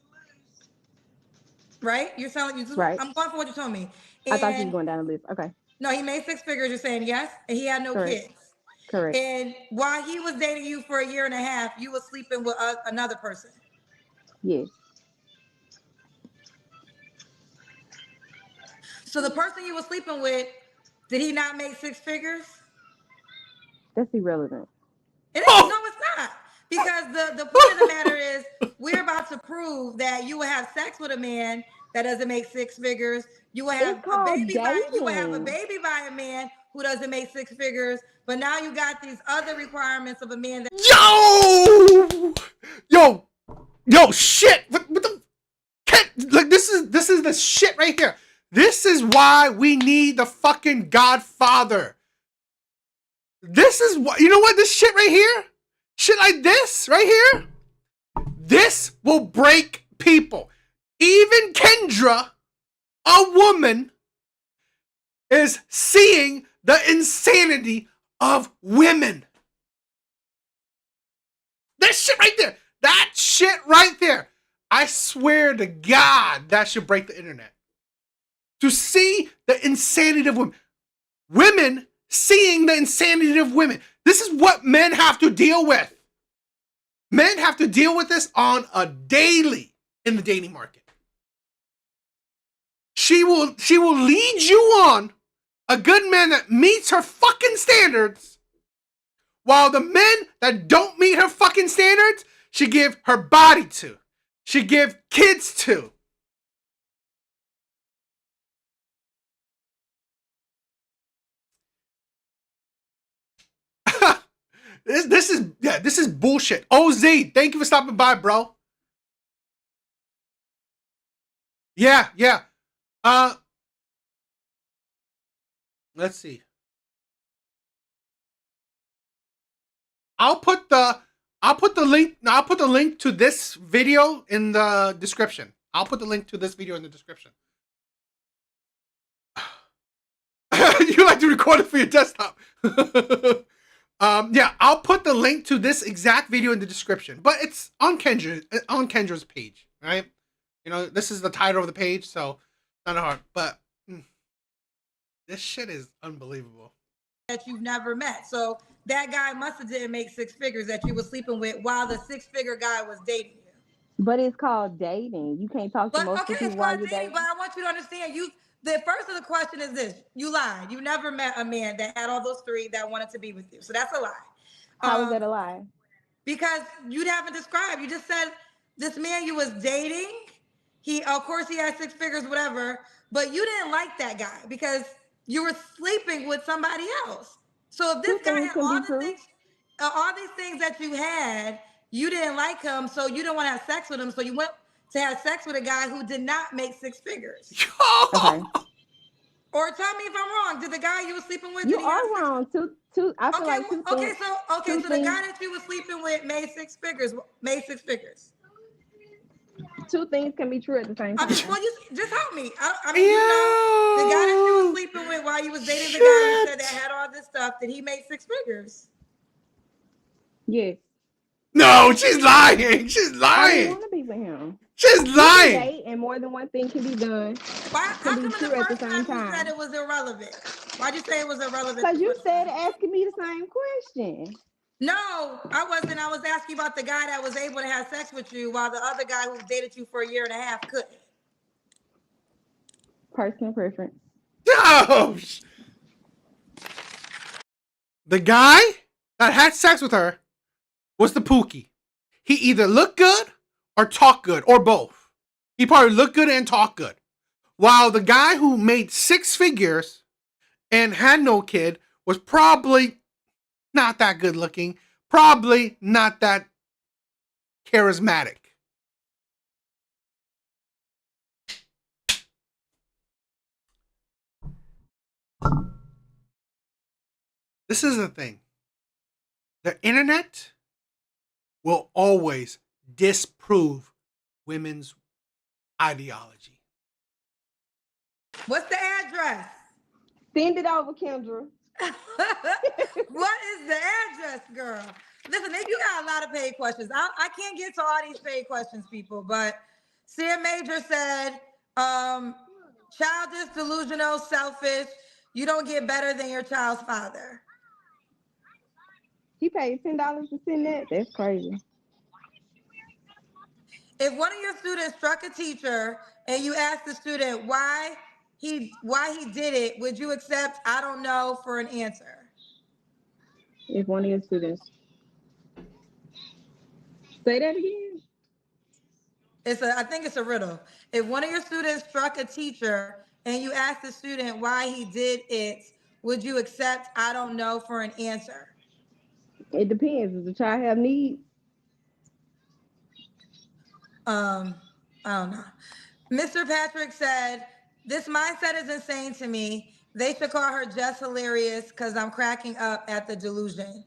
Right? You're telling you. Right. I'm going for what you told me. I thought you were going down the list. Okay. No, he made 6 figures. You're saying yes, and he had no Correct. kids. Correct. And while he was dating you for 1.5 years, you were sleeping with another person. Yes. So the person you were sleeping with, did he not make 6 figures? That's irrelevant. It is. No, it's not. Because the point of the matter is, we're about to prove that you will have sex with a man that doesn't make 6 figures. You will have a baby by a man who doesn't make 6 figures. But now you got these other requirements of a man that Yo, shit. What the? Like this is the shit right here. This is why we need the fucking Godfather. This is what, you know what? This shit right here, shit like this right here. This will break people. Even Kendra, a woman, is seeing the insanity of women. That shit right there. That shit right there. I swear to God, that should break the internet. To see the insanity of women. Women seeing the insanity of women. This is what men have to deal with. Men have to deal with this on a daily in the dating market. She will lead you on a good man that meets her fucking standards, while the men that don't meet her fucking standards, she give her body to. She give kids to. This is bullshit. OZ, thank you for stopping by, bro. Yeah. Let's see. I'll put the link to this video in the description. I'll put the link to this video in the description. You like to record it for your desktop. Yeah, I'll put the link to this exact video in the description, but it's on Kendra's page, right? You know, this is the title of the page, so not hard, but this shit is unbelievable. That you've never met. So that guy must have didn't make six figures that you were sleeping with while the six-figure guy was dating you. But it's called dating. You can't talk to But multiple okay, it's people while called you're dating, dating. but I want you to understand, the first of the question is this: you lied. You never met a man that had all those three that wanted to be with you. So that's a lie. How is that a lie? Because you haven't described. You just said this man you was dating. Of course, he had six figures, whatever. But you didn't like that guy because you were sleeping with somebody else. So if this guy had all these things that you had, you didn't like him, so you didn't want to have sex with him. So you went to have sex with a guy who did not make six figures. Okay. Or tell me if I'm wrong. Did the guy you were sleeping with? You are wrong. I feel like two things. So the guy that you were sleeping with made six figures. Two things can be true at the same time. Well, you just help me. I mean, you know, the guy that you were sleeping with while you was dating the guy who said that had all this stuff, did he make six figures? Yes. No, she's lying. She's I lying. want to be with him. She's lying. Date and more than one thing can be done. How come in the true at the first same time you time. said it was irrelevant? Why'd you say it was irrelevant? Because you said asking me the same question. No, I wasn't. I was asking about the guy that was able to have sex with you while the other guy who dated you for a year and a half couldn't. Personal preference. No. The guy that had sex with her was the Pookie. He either looked good or talked good, or both. He probably looked good and talked good. While the guy who made six figures and had no kid was probably not that good looking, probably not that charismatic. This is the thing. The internet will always disprove women's ideology. What's the address? Send it over, Kendra. What is the address, girl? Listen, if you got a lot of paid questions, I can't get to all these paid questions, people, but Sam Major said, childish, delusional, selfish, you don't get better than your child's father. He paid $10 to send that? That's crazy. If one of your students struck a teacher and you asked the student why he did it, would you accept "I don't know" for an answer? If one of your students. Say that again. I think it's a riddle. If one of your students struck a teacher and you asked the student why he did it, would you accept "I don't know" for an answer? It depends. Does the child have needs? I don't know. Mr. Patrick said, this mindset is insane to me. They should call her just hilarious because I'm cracking up at the delusion.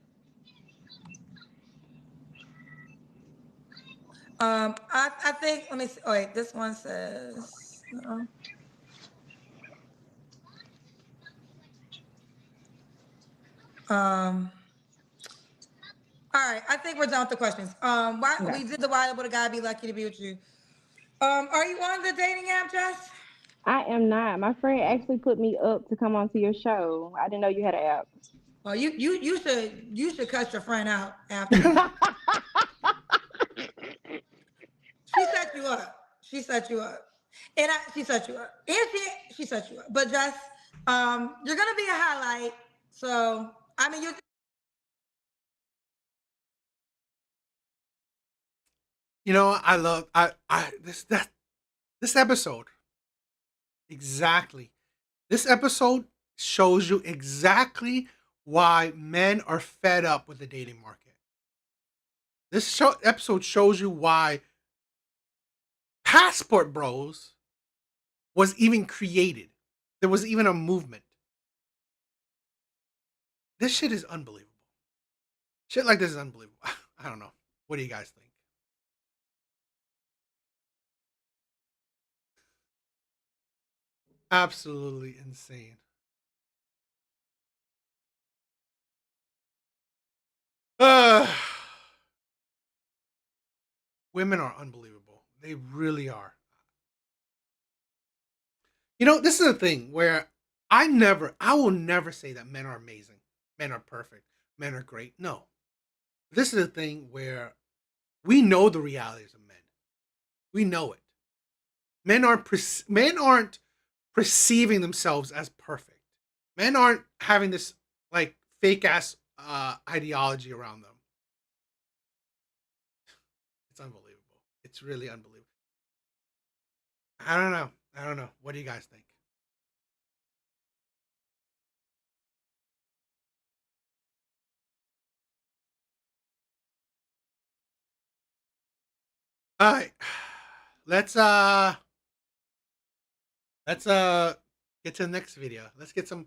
I think, let me see. Oh, wait, this one says, no. All right, I think we're done with the questions. Why Okay. we did the why would a guy be lucky to be with you? Are you on the dating app, Jess? I am not. My friend actually put me up to come onto your show. I didn't know you had an app. Well, you should cut your friend out after that. She set you up. She set you up. And she set you up. And she set you up. But just you're gonna be a highlight. So I mean you You know, I love this episode. Exactly. This episode shows you exactly why men are fed up with the dating market. Episode shows you why Passport Bros was even created. There was even a movement. This shit is unbelievable. Shit like this is unbelievable. I don't know. What do you guys think? Absolutely insane. Women are unbelievable. They really are. You know, this is a thing where I will never say that men are amazing, men are perfect, men are great. No. This is a thing where we know the realities of men. We know it. Men aren't perceiving themselves as perfect. Men aren't having this like fake ass ideology around them. It's unbelievable. It's really unbelievable. I don't know. I don't know. What do you guys think? All right. Let's let's get to the next video. Let's get some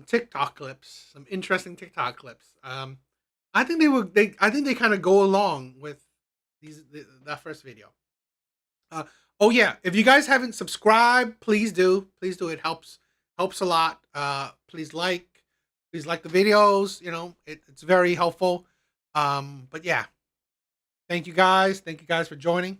TikTok clips, some interesting TikTok clips. I think I think they kind of go along with that first video. Oh yeah, if you guys haven't subscribed, please do. Please do. It helps a lot. Please like the videos. You know, it's very helpful. But yeah, thank you guys. Thank you guys for joining.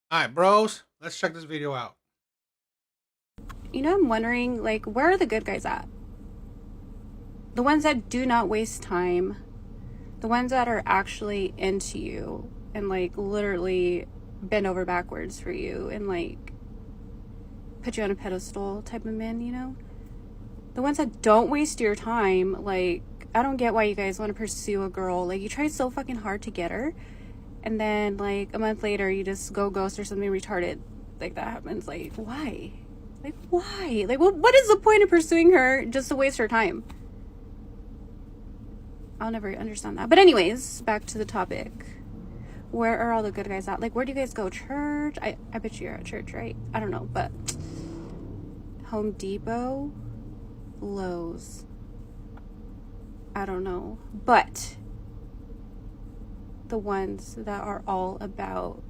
All right, bros, let's check this video out. You know, I'm wondering, like, where are the good guys at? The ones that do not waste time, the ones that are actually into you and, like, literally bend over backwards for you and, like, put you on a pedestal type of men, you know? The ones that don't waste your time, like, I don't get why you guys want to pursue a girl. Like, you try so fucking hard to get her, and then, like, a month later, you just go ghost or something retarded like that happens. Like, why? Like, why? Like, what is the point of pursuing her just to waste her time? I'll never understand that. But anyways, back to the topic. Where are all the good guys at? Like, where do you guys go? Church? I bet you're at church, right? I don't know, but Home Depot, Lowe's. I don't know. But the ones that are all about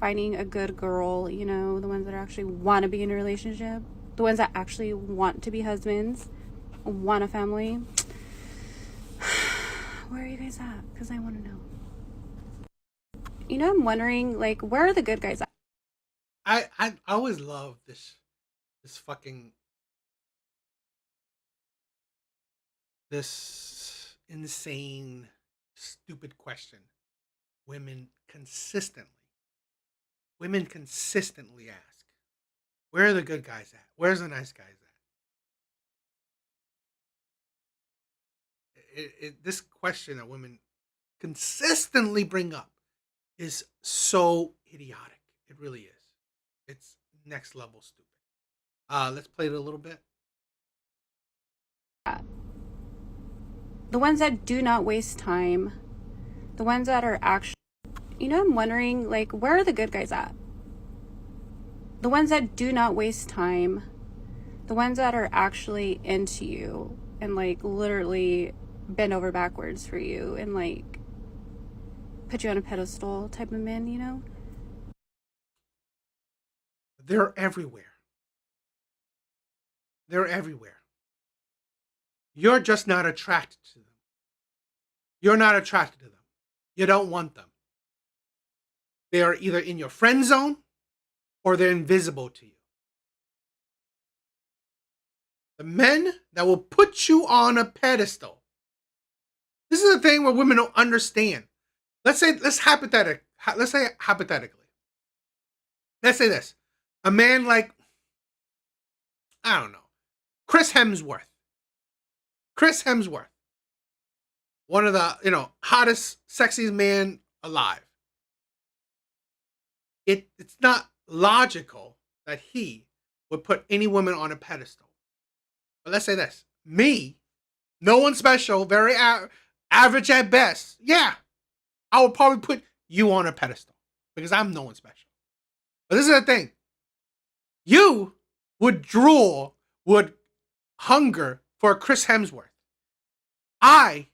finding a good girl, you know, the ones that actually want to be in a relationship, the ones that actually want to be husbands, want a family. Where are you guys at? Because I want to know. You know, I'm wondering, like, where are the good guys at? I always love this fucking this insane stupid question women consistently ask. Where are the good guys at? Where's the nice guys at? This question that women consistently bring up is so idiotic. It really is. It's next level stupid. Let's play it a little bit. The ones that do not waste time, The ones that are actually, I'm wondering, like, where are the good guys at? The ones that do not waste time. The ones that are actually into you and, like, literally bend over backwards for you and, like, put you on a pedestal type of men, They're everywhere. They're everywhere. You're just not attracted to them. You're not attracted to them. You don't want them. They are either in your friend zone or they're invisible to you. The men that will put you on a pedestal. This is the thing where women don't understand. Let's say hypothetically. Let's say this. A man like, I don't know, Chris Hemsworth. Chris Hemsworth. One of the, hottest, sexiest man alive. It's not logical that he would put any woman on a pedestal. But let's say this. Me, no one special, very average at best. Yeah, I would probably put you on a pedestal because I'm no one special. But this is the thing. You would hunger for Chris Hemsworth. I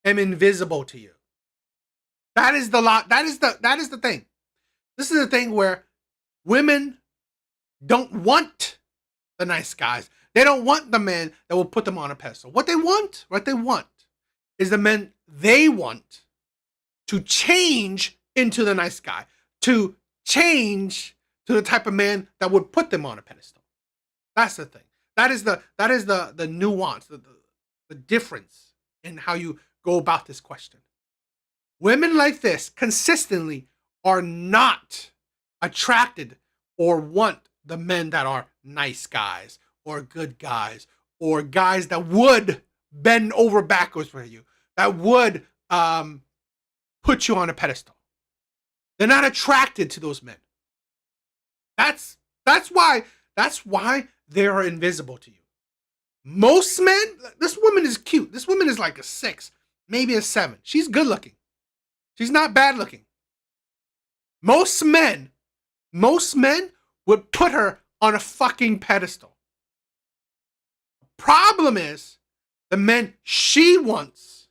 am invisible to you. That is the thing. This is the thing where women don't want the nice guys. They don't want the men that will put them on a pedestal. What they want is the men they want to change into the nice guy, to change to the type of man that would put them on a pedestal. That's the thing. That is the nuance, the difference in how you go about this question. Women like this consistently are not attracted or want the men that are nice guys or good guys or guys that would bend over backwards for you, that would put you on a pedestal. They're not attracted to those men. That's why they are invisible to you. Most men, this woman is cute. This woman is like a 6, maybe a 7. She's good looking. She's not bad looking. Most men would put her on a fucking pedestal. Problem is, the men she wants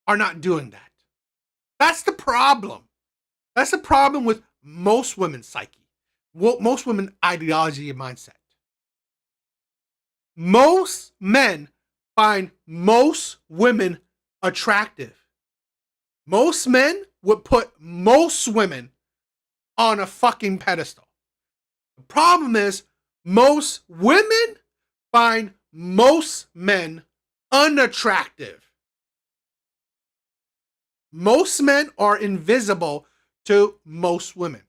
are not doing that. That's the problem. That's the problem with most women's psyche. Most women's ideology and mindset. Most men find most women attractive. Most men would put most women on a fucking pedestal. The problem is most women find most men unattractive. Most men are invisible to most women.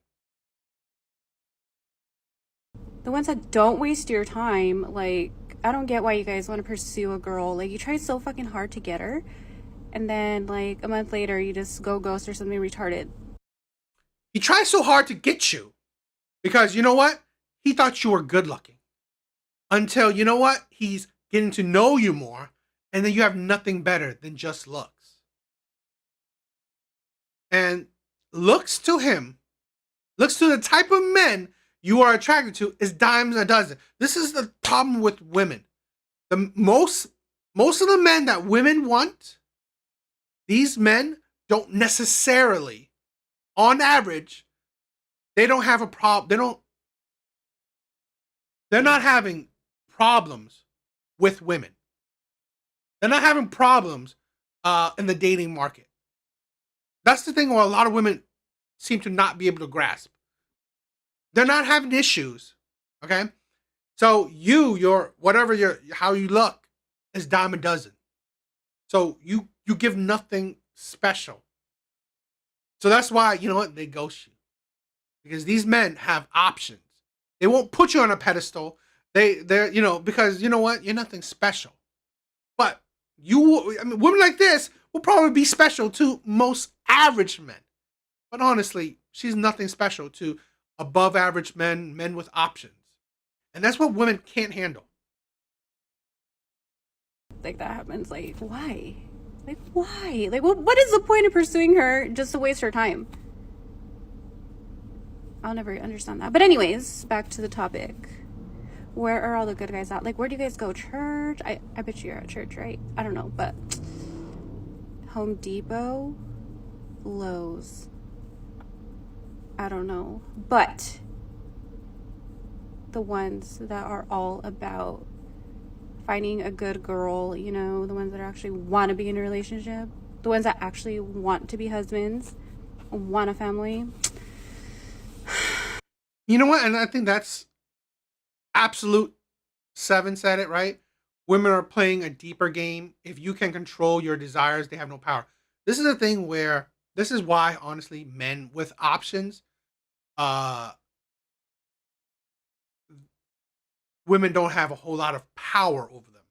The ones that don't waste your time, like, I don't get why you guys want to pursue a girl. Like, you try so fucking hard to get her, and then, like, a month later, you just go ghost or something retarded. He tries so hard to get you because, you know what? He thought you were good looking. Until, you know what? He's getting to know you more, and then you have nothing better than just looks. And looks to him, looks to the type of men you are attracted to is dimes a dozen. This is the problem with women. The most of the men that women want, these men don't necessarily, on average, they don't have a problem. They're not having problems with women. They're not having problems in the dating market. That's the thing where a lot of women seem to not be able to grasp. They're not having issues, okay? So how you look is dime a dozen. So you give nothing special. So that's why, you know what, they ghost you. Because these men have options. They won't put you on a pedestal. They're because you know what, you're nothing special. But women like this will probably be special to most average men. But honestly, she's nothing special to above average men with options. And that's what women can't handle. Like, that happens. Like, why? Like, why? Like, what is the point of pursuing her just to waste her time? I'll never understand that. But anyways, back to the topic. Where are all the good guys at? Like, where do you guys go? Church? I bet you're at church, right? I don't know, but Home Depot, Lowe's. I don't know. But the ones that are all about finding a good girl, you know, the ones that actually want to be in a relationship, the ones that actually want to be husbands, want a family. You know what? And I think that's absolute. Seven said it, right? Women are playing a deeper game. If you can control your desires, they have no power. This is a thing where this is why, honestly, men with options, women don't have a whole lot of power over them.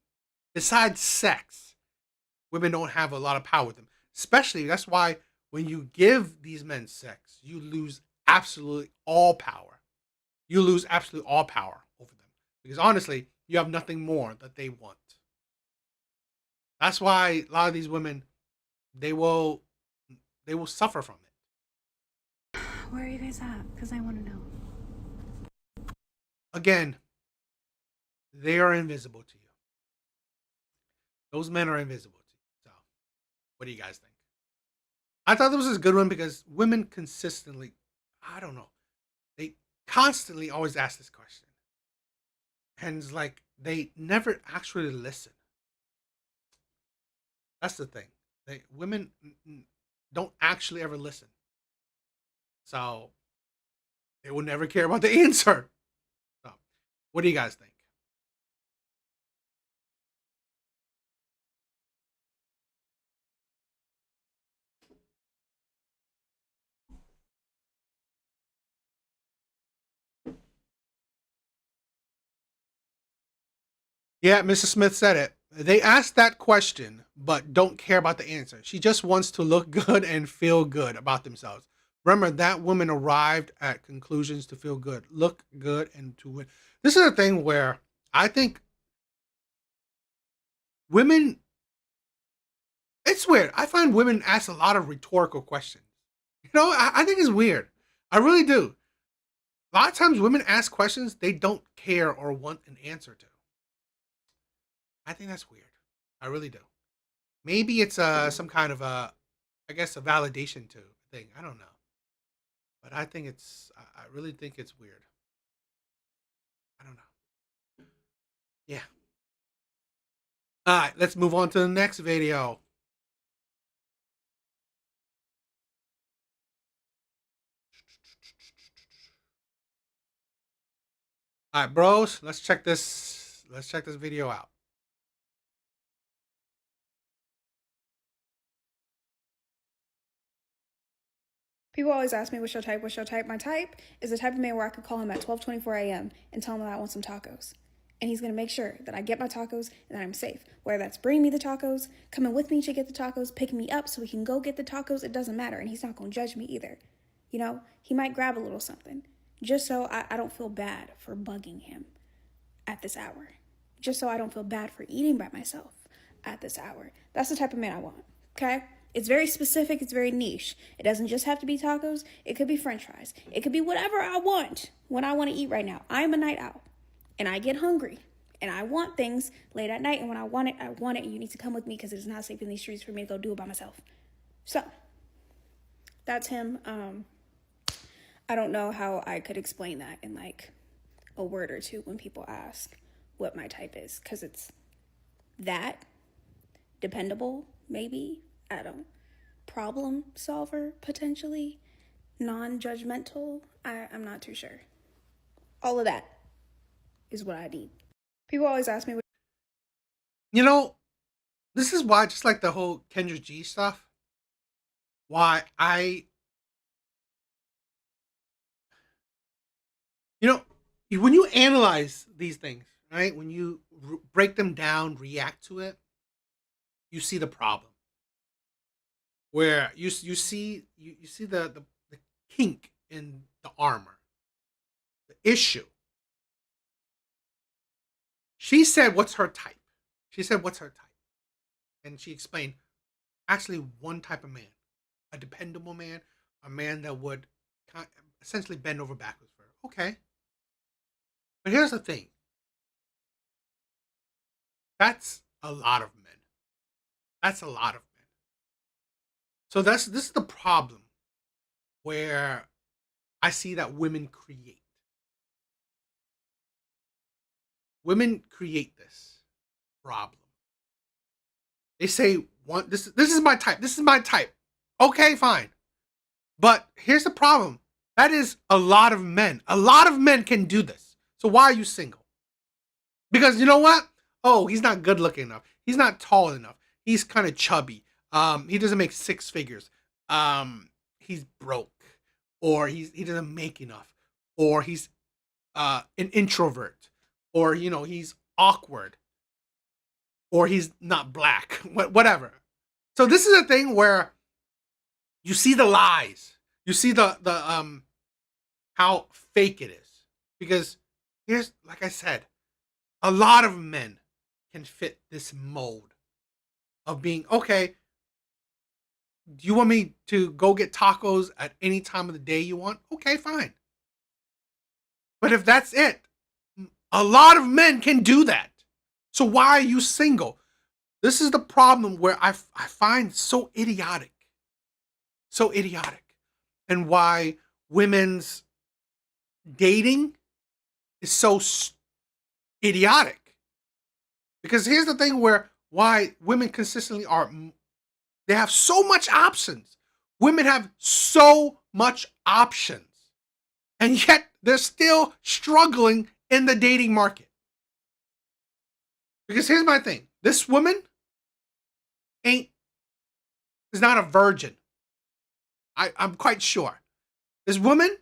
Besides sex, women don't have a lot of power with them. Especially, that's why when you give these men sex, you lose absolutely all power. You lose absolutely all power over them. Because honestly, you have nothing more that they want. That's why a lot of these women, they will suffer from it. Where are you guys at? Because I want to know. Again, they are invisible to you. Those men are invisible to you. So, what do you guys think? I thought this was a good one because women consistently, I don't know, they constantly always ask this question. And it's like, they never actually listen. That's the thing. Women don't actually ever listen. So, they will never care about the answer. So, what do you guys think? Yeah, Mrs. Smith said it. They asked that question, but don't care about the answer. She just wants to look good and feel good about themselves. Remember, that woman arrived at conclusions to feel good, look good, and to win. This is a thing where I think women, it's weird. I find women ask a lot of rhetorical questions. You know, I think it's weird. I really do. A lot of times women ask questions they don't care or want an answer to. I think that's weird. I really do. Maybe it's some kind of I guess a validation to thing. I don't know, but I think I really think it's weird. I don't know. Yeah. All right, let's move on to the next video. All right, bros, let's check this. Let's check this video out. People always ask me, what's your type? What's your type? My type is the type of man where I could call him at 12:24 a.m. and tell him that I want some tacos. And he's going to make sure that I get my tacos and that I'm safe. Whether that's bringing me the tacos, coming with me to get the tacos, picking me up so we can go get the tacos, it doesn't matter. And he's not going to judge me either. You know, he might grab a little something just so I don't feel bad for bugging him at this hour. Just so I don't feel bad for eating by myself at this hour. That's the type of man I want, okay? It's very specific. It's very niche. It doesn't just have to be tacos. It could be french fries. It could be whatever I want when I want to eat right now. I'm a night owl, and I get hungry, and I want things late at night, and when I want it, and you need to come with me because it is not safe in these streets for me to go do it by myself. So, that's him. I don't know how I could explain that in like a word or two when people ask what my type is, because it's that, dependable, maybe, I don't, problem solver, potentially, non-judgmental, I'm not too sure. All of that is what I need. People always ask me, You know, this is why, just like the whole Kendra G stuff, why you know, when you analyze these things, right? When you break them down, react to it, you see the problem. Where you see the kink in the armor, the issue. She said, "What's her type?" She said, "What's her type?" And she explained, actually one type of man, a dependable man, a man that would essentially bend over backwards for her. Okay. But here's the thing. That's a lot of men. That's a lot of men. So this is the problem where I see that women create. Women create this problem. They say, this is my type. This is my type. Okay, fine. But here's the problem. That is a lot of men. A lot of men can do this. So why are you single? Because you know what? Oh, he's not good looking enough. He's not tall enough. He's kind of chubby. He doesn't make six figures. He's broke. Or he doesn't make enough. Or he's an introvert. Or, he's awkward. Or he's not black. Whatever. So this is a thing where you see the lies. You see the how fake it is. Because here's, like I said, a lot of men can fit this mold of being, okay, do you want me to go get tacos at any time of the day you want? Okay, fine. But if that's it, a lot of men can do that. So why are you single? This is the problem where I find so idiotic. So idiotic. And why women's dating is so idiotic. Because here's the thing where why women consistently they have so much options. Women have so much options. And yet they're still struggling in the dating market. Because here's my thing. This woman is not a virgin. I'm quite sure. This woman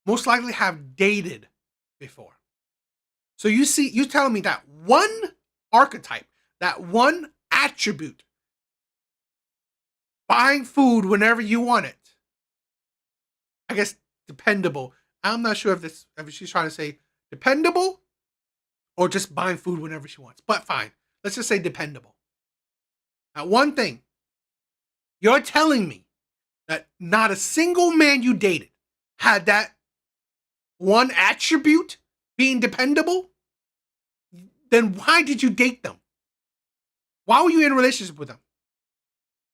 most likely have dated before. So you telling me that one archetype, that one attribute, buying food whenever you want it, I guess dependable. I'm not sure if she's trying to say dependable or just buying food whenever she wants. But fine. Let's just say dependable. Now, one thing. You're telling me that not a single man you dated had that one attribute, being dependable? Then why did you date them? Why were you in a relationship with them?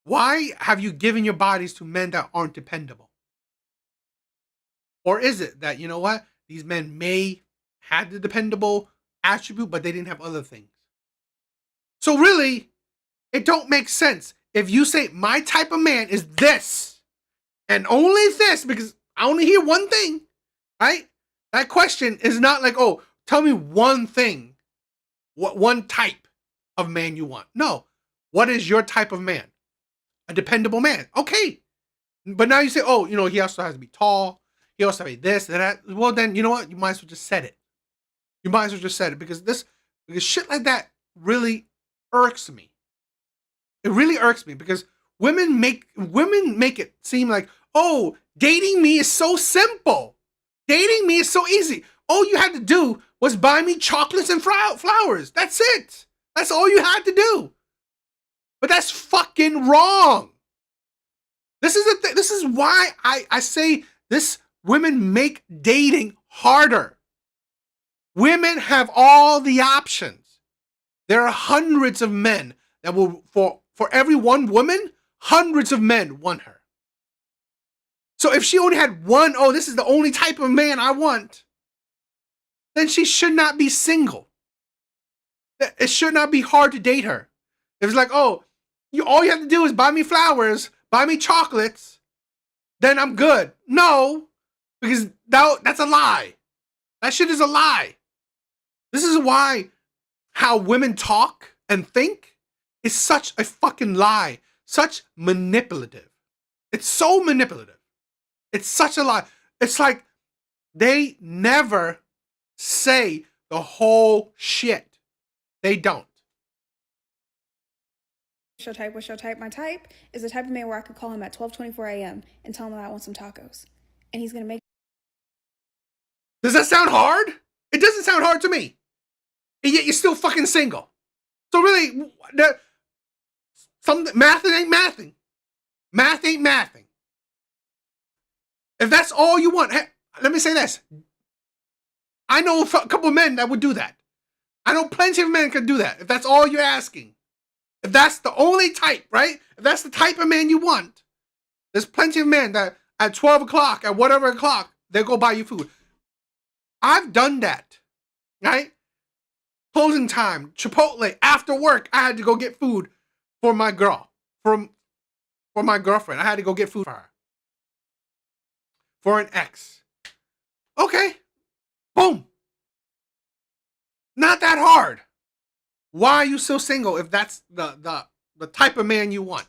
Why have you given your bodies to men that aren't dependable? Or is it that, you know what, these men may have the dependable attribute, but they didn't have other things? So really, it don't make sense if you say my type of man is this and only this, because I only hear one thing, right? That question is not like, oh, tell me one thing, what one type of man you want. No. What is your type of man? A dependable man. Okay. But now you say, oh, he also has to be tall. He also has to be this and that. Well, then, you know what? You might as well just set it. You might as well just set it because shit like that really irks me. It really irks me because women make it seem like, oh, dating me is so simple. Dating me is so easy. All you had to do was buy me chocolates and flowers. That's it. That's all you had to do. But that's fucking wrong. This is why I say this. Women make dating harder. Women have all the options. There are hundreds of men that will, for every one woman, hundreds of men want her. So if she only had one, oh, this is the only type of man I want, then she should not be single. It should not be hard to date her. If it's like, oh, all you have to do is buy me flowers, buy me chocolates, then I'm good. No, because that's a lie. That shit is a lie. This is why how women talk and think is such a fucking lie. Such manipulative. It's so manipulative. It's such a lie. It's like they never say the whole shit. They don't. What's your type? What's your type? My type is the type of man where I could call him at 12:24 a.m. and tell him that I want some tacos. And he's going to make... Does that sound hard? It doesn't sound hard to me. And yet you're still fucking single. So really, Math ain't mathing. Math ain't mathing. If that's all you want, hey, let me say this. I know a couple of men that would do that. I know plenty of men could do that if that's all you're asking. If that's the only type, right? If that's the type of man you want, there's plenty of men that at 12 o'clock, at whatever o'clock, they'll go buy you food. I've done that, right? Closing time, Chipotle, after work, I had to go get food for my girl, for my girlfriend. I had to go get food for her. For an ex. Okay. Boom. Not that hard. Why are you still single if that's the type of man you want?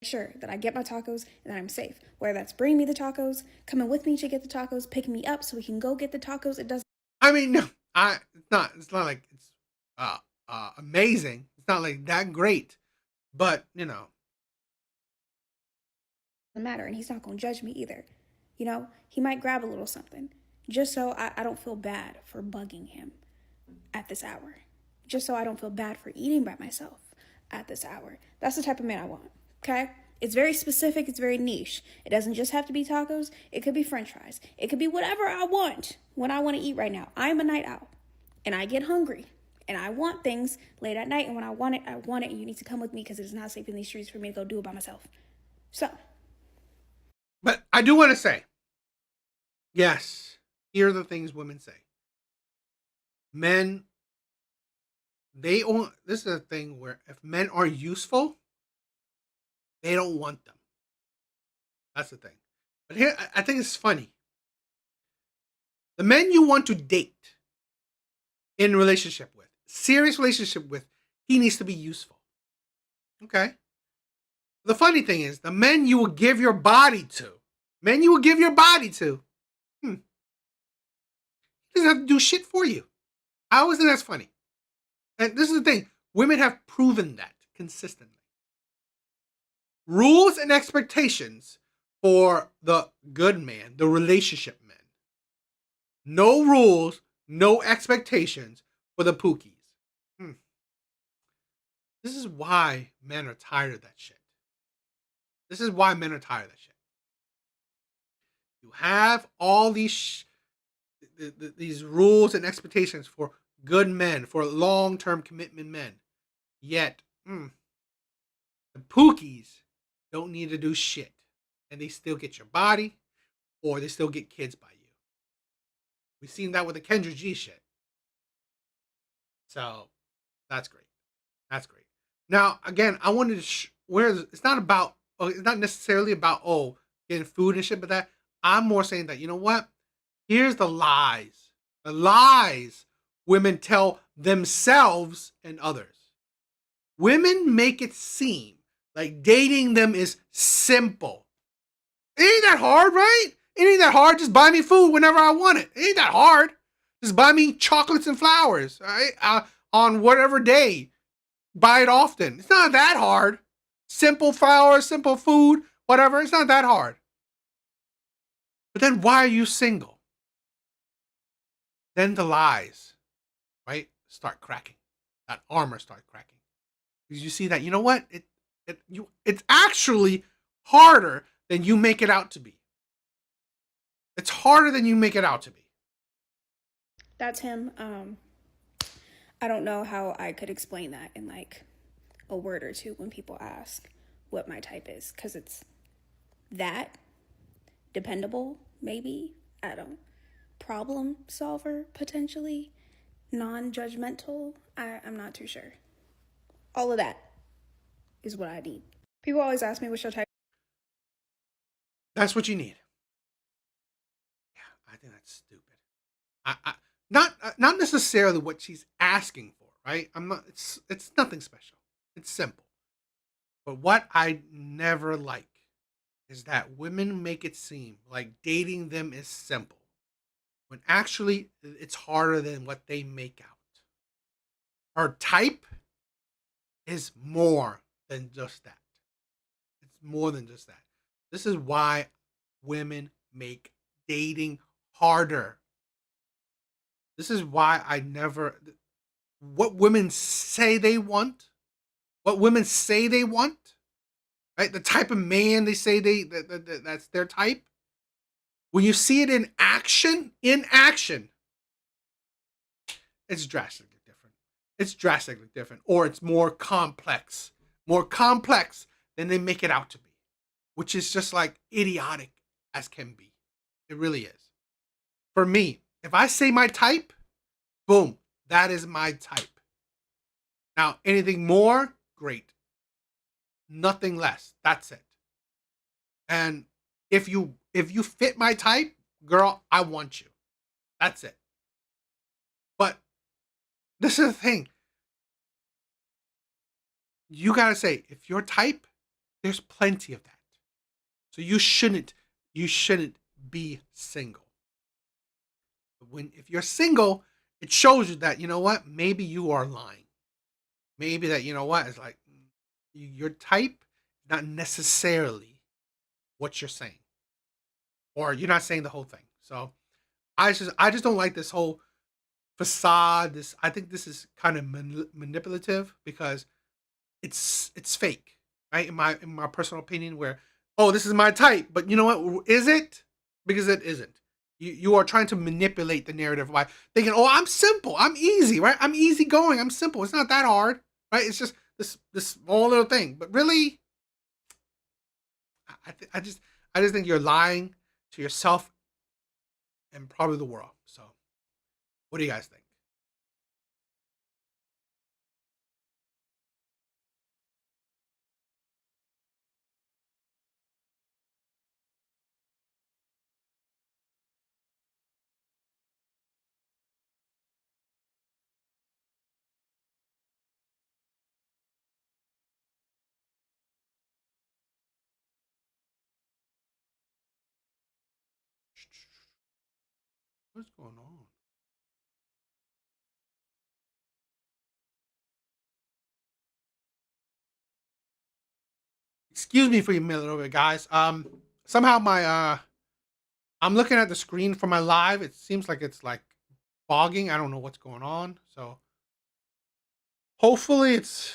Make sure that I get my tacos and that I'm safe. Whether that's bringing me the tacos, coming with me to get the tacos, picking me up so we can go get the tacos. It doesn't. I mean, no, it's not like it's amazing. It's not like that great, but you know, Matter, and he's not going to judge me either. You know, he might grab a little something just so I don't feel bad for bugging him at this hour. Just so I don't feel bad for eating by myself at this hour. That's the type of man I want, okay? It's very specific. It's very niche. It doesn't just have to be tacos. It could be french fries. It could be whatever I want when I want to eat right now. I'm a night owl, and I get hungry, and I want things late at night, and when I want it, and you need to come with me because it is not safe in these streets for me to go do it by myself. So. But I do want to say, yes, here are the things women say. Men, this is a thing where if men are useful, they don't want them. That's the thing. But here, I think it's funny. The men you want to date, in relationship with, serious relationship with, he needs to be useful. Okay? The funny thing is, the men you will give your body to, he doesn't have to do shit for you. I always think that's funny. And this is the thing. Women have proven that consistently. Rules and expectations for the good man, the relationship man. No rules, no expectations for the pookies. This is why men are tired of that shit. You have all these these rules and expectations for good men, for long-term commitment men. Yet, the pookies don't need to do shit. And they still get your body, or they still get kids by you. We've seen that with the Kendra G shit. So, that's great. Now, again, I wanted to it's not necessarily about, getting food and shit, but that I'm more saying that, you know what? Here's the lies. The lies women tell themselves and others. Women make it seem like dating them is simple. It ain't that hard, right? It ain't that hard. Just buy me food whenever I want it. It ain't that hard. Just buy me chocolates and flowers, right? On whatever day. Buy it often. It's not that hard. Simple flowers, simple food, whatever. It's not that hard. But then why are you single? Then the lies, right, start cracking. That armor start cracking. Because you see that, you know what? It's actually harder than you make it out to be. It's harder than you make it out to be. That's him. I don't know how I could explain that in like a word or two when people ask what my type is, because it's that dependable, maybe, I don't, problem solver, potentially, non-judgmental, I'm not too sure. All of that is what I need. People always ask me what's your type. That's what you need. Yeah, I think that's stupid. Not necessarily what she's asking for, right? It's nothing special. It's simple. But what I never like is that women make it seem like dating them is simple, when actually it's harder than what they make out. Her type is more than just that. It's more than just that. This is why women make dating harder. This is why what women say they want what women say they want, right? The type of man they say that's their type. When you see it in action, it's drastically different. It's drastically different, or it's more complex than they make it out to be, which is just like idiotic as can be. It really is. For me, if I say my type, boom, that is my type. Now, anything more, great. Nothing less. That's it. And if you fit my type, girl, I want you. That's it. But this is the thing. You gotta say, if your type, there's plenty of that. So you shouldn't be single. If you're single, it shows you that, you know what, maybe you are lying. Maybe that, you know what, it's like your type is not necessarily what you're saying, or you're not saying the whole thing. So I just don't like this whole facade. I think this is kind of manipulative, because it's fake, right? In my personal opinion, where, oh, this is my type, but you know what, is it? Because it isn't. You are trying to manipulate the narrative by thinking, oh, I'm simple, I'm easy, right? I'm easygoing, I'm simple. It's not that hard, right? It's just this small little thing. But really, I just think you're lying to yourself and probably the world. So, what do you guys think? What's going on? Excuse me for a minute over, guys. Somehow my I'm looking at the screen for my live. It seems like it's like fogging. I don't know what's going on. So hopefully it's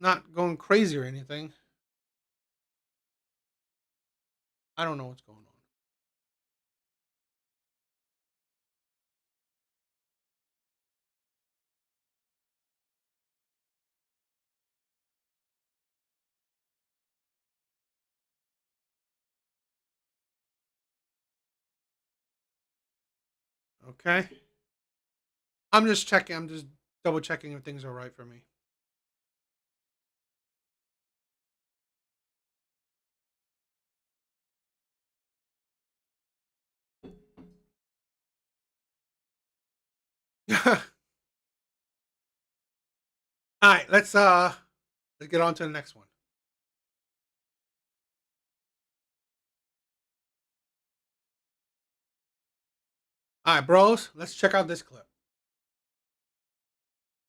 not going crazy or anything. I don't know what's going on. Okay. I'm just checking. I'm just double checking if things are right for me. All right, let's get on to the next one. All right, bros, let's check out this clip.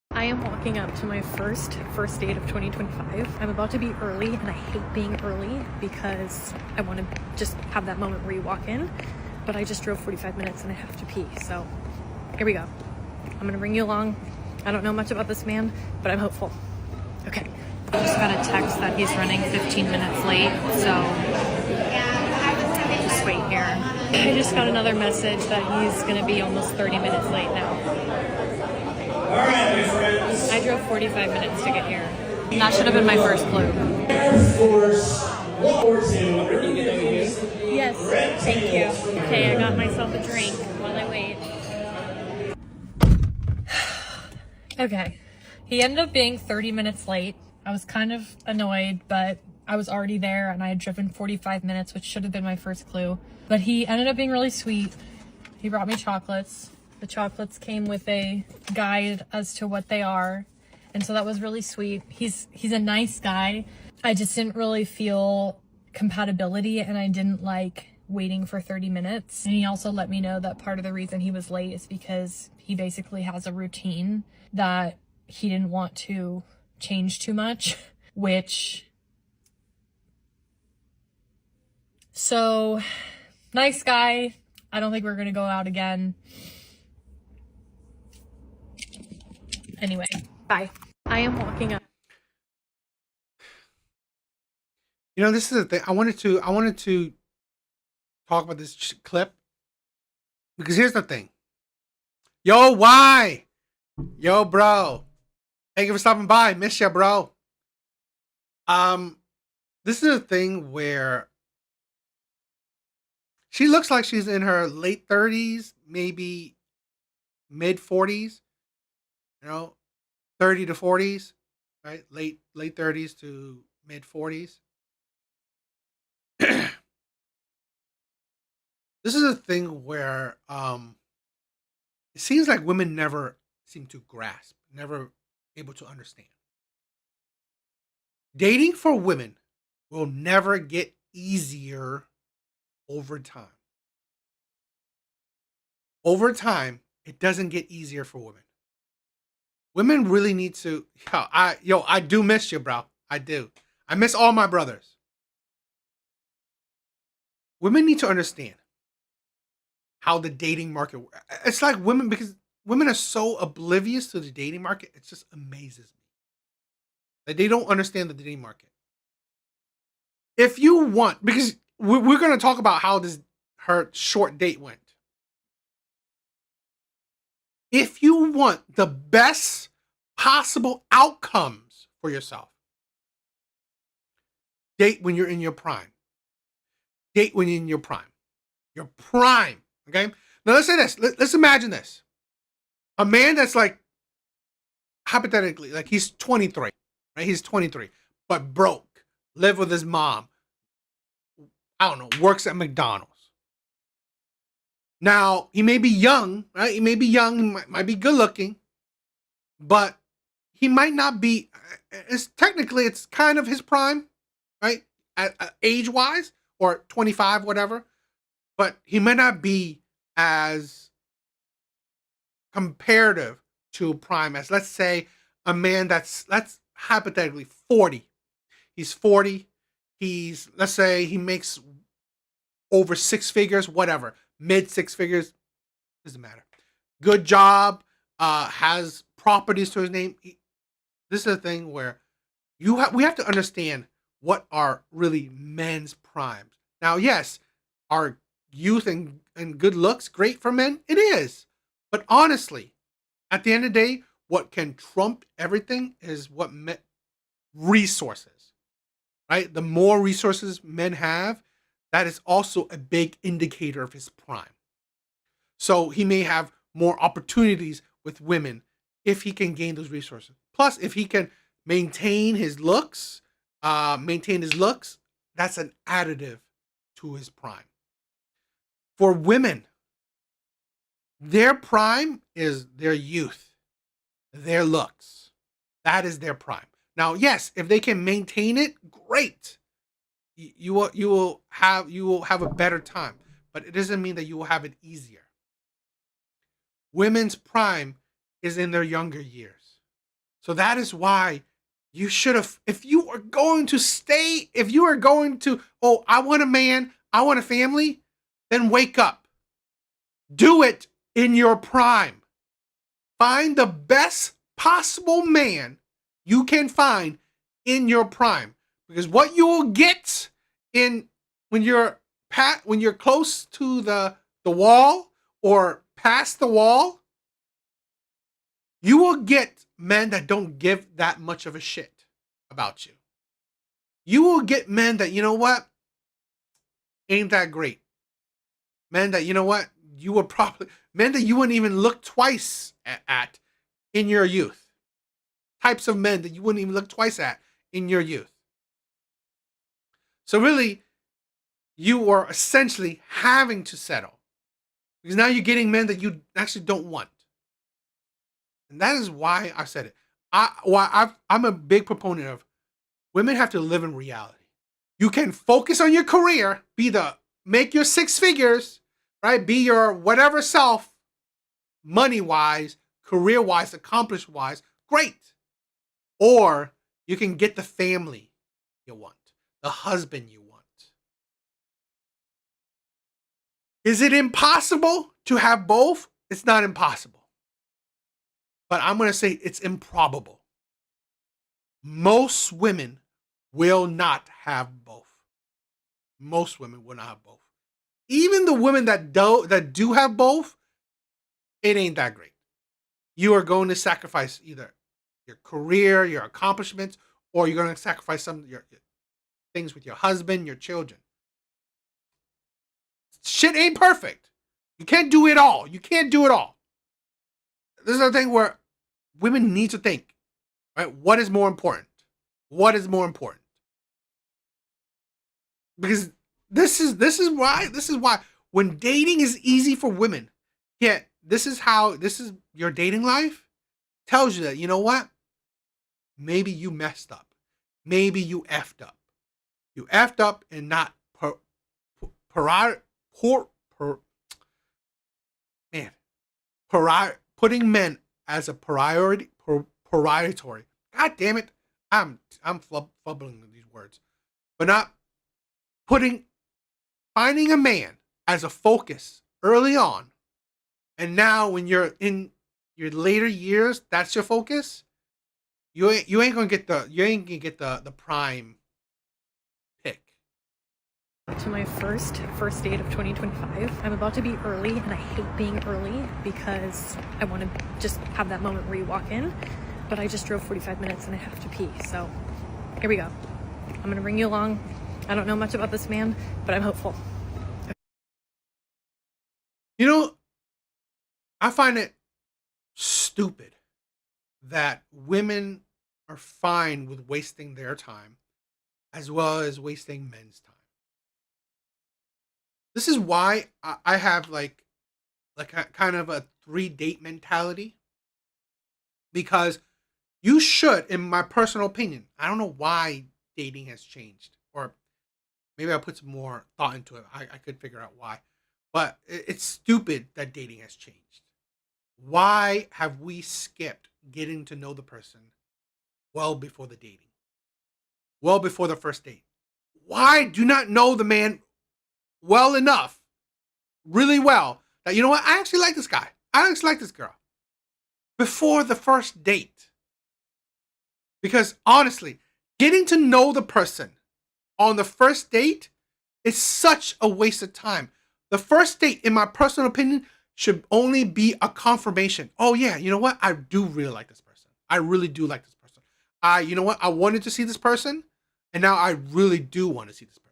I am walking up to my first date of 2025. I'm about to be early, and I hate being early because I want to just have that moment where you walk in, but I just drove 45 minutes and I have to pee, so here we go. I'm gonna bring you along. I don't know much about this man, but I'm hopeful. Okay. I just got a text that he's running 15 minutes late, so just wait here. I just got another message that he's gonna be almost 30 minutes late now. All right, my friends. I drove 45 minutes to get here. And that should have been my first clue. Air Force 142. Yes, thank you. Okay, I got myself a drink while I wait. Okay, he ended up being 30 minutes late. I was kind of annoyed, but I was already there and I had driven 45 minutes, which should have been my first clue. But he ended up being really sweet. He brought me chocolates. The chocolates came with a guide as to what they are. And so that was really sweet. He's a nice guy. I just didn't really feel compatibility, and I didn't like waiting for 30 minutes. And he also let me know that part of the reason he was late is because he basically has a routine that he didn't want to change too much, which... So, nice guy. I don't think we're gonna go out again. Anyway, bye. I am walking up. You know, this is the thing. I wanted to talk about this clip because here's the thing. Yo, why? Yo, bro. Thank you for stopping by. Miss ya, bro. This is a thing where she looks like she's in her late 30s, maybe mid 40s, you know, 30 to 40s, right? Late 30s to mid 40s. This is a thing where it seems like women never seem to grasp, never able to understand. Dating for women will never get easier over time. Over time, it doesn't get easier for women. Women really need to. I do miss you, bro. I do. I miss all my brothers. Women need to understand how the dating market works. It's like women, because women are so oblivious to the dating market. It just amazes me. Like they don't understand the dating market. If you want, because we're going to talk about how her short date went. If you want the best possible outcomes for yourself, date when you're in your prime. Date when you're in your prime. Your prime. Okay? Now let's say this. Let's imagine this. A man that's like, hypothetically, like he's 23. Right? He's 23. But broke. Live with his mom. I don't know. Works at McDonald's. Now, he may be young, right? He may be young. He might be good looking. But he might not be. It's kind of his prime, right? Age-wise, or 25, whatever. But he may not be as comparative to prime as, let's say, a man that's hypothetically 40. He's 40. Let's say he makes over 6 figures, whatever. Mid 6 figures, doesn't matter. Good job, has properties to his name. This is a thing where we have to understand what are really men's primes. Now, yes, are youth and good looks great for men? It is. But honestly, at the end of the day, what can trump everything is resources, right? The more resources men have, that is also a big indicator of his prime. So he may have more opportunities with women if he can gain those resources. Plus, if he can maintain his looks, that's an additive to his prime. For women, their prime is their youth, their looks. That is their prime. Now, yes, if they can maintain it, great. You will have a better time, but it doesn't mean that you will have it easier. Women's prime is in their younger years. So that is why you should have, if you are going to, oh, I want a man, I want a family, then wake up. Do it in your prime. Find the best possible man you can find in your prime. Because what you will get when you're close to the wall or past the wall, you will get men that don't give that much of a shit about you. You will get men that, you know what, ain't that great. Men that, you know what, men that you wouldn't even look twice at in your youth. Types of men that you wouldn't even look twice at in your youth. So really, you are essentially having to settle. Because now you're getting men that you actually don't want. And that is why I said it. I'm a big proponent of women have to live in reality. You can focus on your career, make your 6 figures, right? Be your whatever self, money-wise, career-wise, accomplished-wise, great. Or you can get the family you want, the husband you want. Is it impossible to have both? It's not impossible. But I'm going to say it's improbable. Most women will not have both. Most women will not have both. Even the women that do have both, it ain't that great. You are going to sacrifice either your career, your accomplishments, or you're going to sacrifice some of your things with your husband, your children. Shit ain't perfect. You can't do it all. You can't do it all. This is the thing where women need to think, right? What is more important? What is more important? Because this is why when dating is easy for women, yet this is your dating life tells you that, you know what? Maybe you messed up. Maybe you effed up. You effed up and not putting men as a priority. God damn it. I'm fumbling with these words. But not finding a man as a focus early on. And now when you're in your later years, that's your focus. You ain't gonna get the prime pick. To my first date of 2025. I'm about to be early, and I hate being early because I want to just have that moment where you walk in, but I just drove 45 minutes and I have to pee. So here we go. I'm gonna bring you along. I don't know much about this man, but I'm hopeful. You know, I find it stupid that women are fine with wasting their time as well as wasting men's time. This is why I have like a kind of a 3-date mentality, because you should, in my personal opinion, I don't know why dating has changed, or maybe I'll put some more thought into it. I could figure out why, but it's stupid that dating has changed. Why have we skipped getting to know the person well before the dating, well before the first date? Why do not know the man well enough, really well, that, you know what, I actually like this guy, I actually like this girl, before the first date? Because honestly, getting to know the person on the first date is such a waste of time. The first date, in my personal opinion, should only be a confirmation. Oh yeah, you know what, I do really like this person. I really do like this person. You know what, I wanted to see this person, and now I really do want to see this person.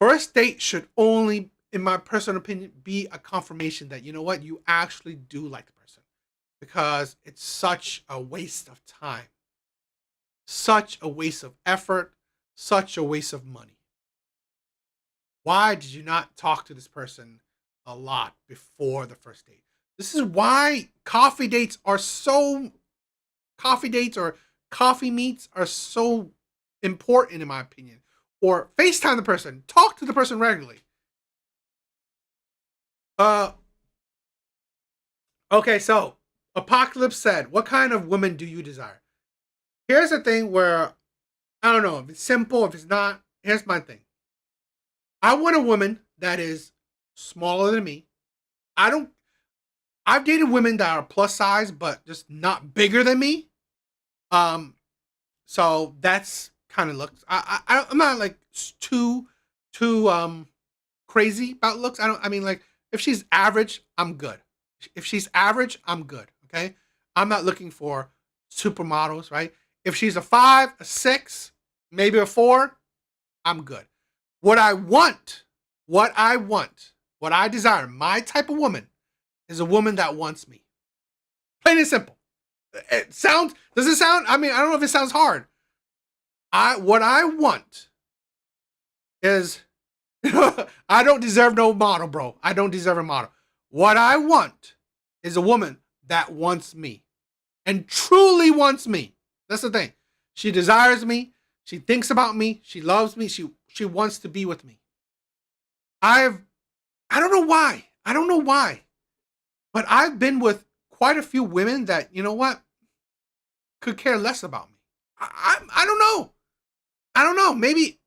First date should only, in my personal opinion, be a confirmation that, you know what, you actually do like the person. Because it's such a waste of time. Such a waste of effort. Such a waste of money. Why did you not talk to this person a lot before the first date? This is why coffee dates or coffee meets are so important, in my opinion. Or FaceTime the person. Talk to the person regularly. Okay, so Apocalypse said, what kind of woman do you desire? Here's the thing where, I don't know if it's simple, if it's not. Here's my thing. I want a woman that is smaller than me. I've dated women that are plus size, but just not bigger than me. So that's kind of looks. I'm not like too crazy about looks. I mean, like, if she's average, I'm good. If she's average, I'm good. Okay, I'm not looking for supermodels, right? If she's a 5, a 6, maybe a 4, I'm good. What I desire, my type of woman, is a woman that wants me. Plain and simple. Does it sound, I mean, I don't know if it sounds hard. What I want is, I don't deserve no model, bro. I don't deserve a model. What I want is a woman that wants me and truly wants me. That's the thing. She desires me. She thinks about me. She loves me. She wants to be with me. I don't know why. I don't know why. But I've been with quite a few women that, you know what, could care less about me. I don't know. I don't know. Maybe,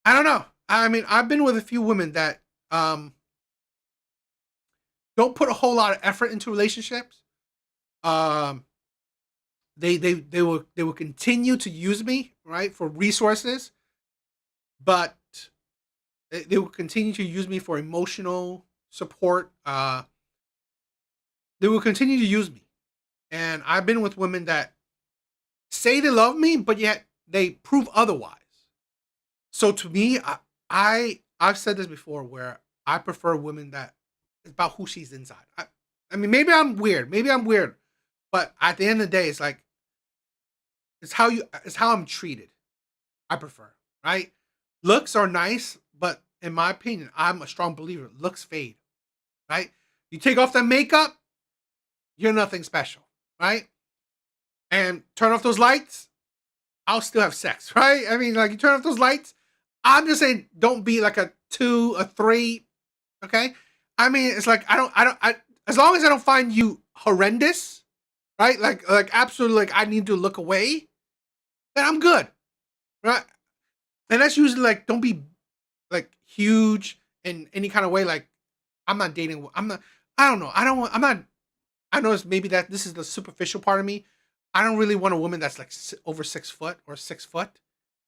I don't know. I mean, I've been with a few women that don't put a whole lot of effort into relationships. they will continue to use me, right, for resources, but they will continue to use me for emotional support. They will continue to use me. And I've been with women that say they love me, but yet they prove otherwise. So to me, I've said this before, where I prefer women that it's about who she's inside. I mean, maybe I'm weird. But at the end of the day, it's like it's how I'm treated. I prefer, right? Looks are nice, but in my opinion, I'm a strong believer. Looks fade, right? You take off that makeup, you're nothing special, right? And turn off those lights, I'll still have sex, right? I mean, like, you turn off those lights. I'm just saying, don't be like a 2, a 3, okay? I mean, it's like as long as I don't find you horrendous, right? Like absolutely, like I need to look away, then I'm good, right? And that's usually like, don't be like huge in any kind of way. Like, I'm not dating. I'm not. I don't know. I don't want. I'm not. I know it's maybe that this is the superficial part of me. I don't really want a woman that's like over 6 foot or 6 foot,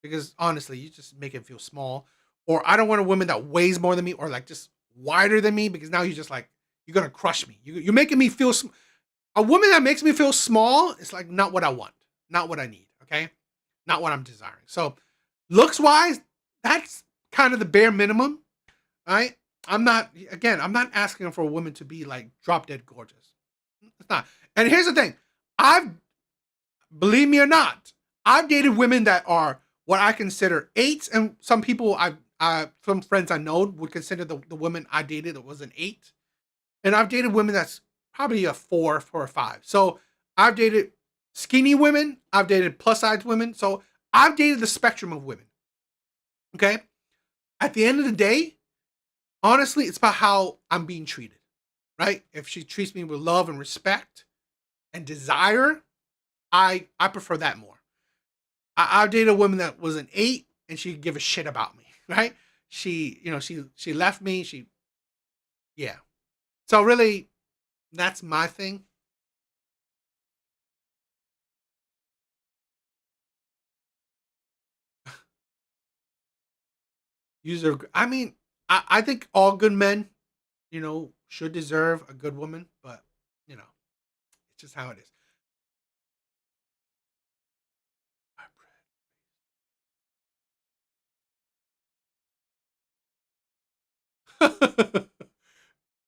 because honestly, you just make it feel small. Or I don't want a woman that weighs more than me, or like just wider than me, because now you're just like, you're gonna crush me. You're making me feel. A woman that makes me feel small is like not what I want, not what I need. Okay, not what I'm desiring. So, looks wise, that's kind of the bare minimum, right? I'm not asking for a woman to be like drop dead gorgeous. It's not. And here's the thing. Believe me or not, I've dated women that are what I consider 8s, and some people some friends I know would consider the women I dated that was an 8. And I've dated women that's probably a 4 or 5. So I've dated skinny women, I've dated plus size women. So I've dated the spectrum of women. Okay? At the end of the day, honestly, it's about how I'm being treated, right? If she treats me with love and respect and desire, I prefer that more. I've dated a woman that was an 8 and she could give a shit about me, right? She left me. Yeah. So really, that's my thing. I mean, I think all good men, should deserve a good woman, but it's just how it is.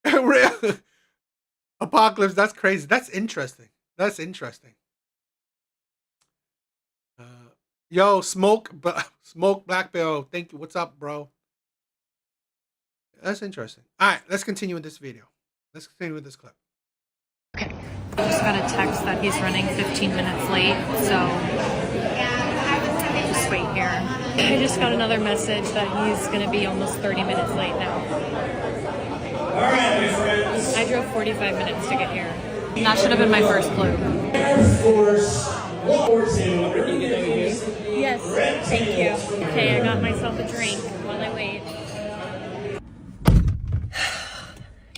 Real- Apocalypse, that's crazy. That's interesting. Uh, yo, Smoke Black Bill. Thank you. What's up, bro? That's interesting. All right, let's continue with this video. Let's continue with this clip. I just got a text that he's running 15 minutes late, so just wait here. I just got another message that he's going to be almost 30 minutes late now. I drove 45 minutes to get here. And that should have been my first clue. Yes, thank you. Okay, I got myself a drink while I wait.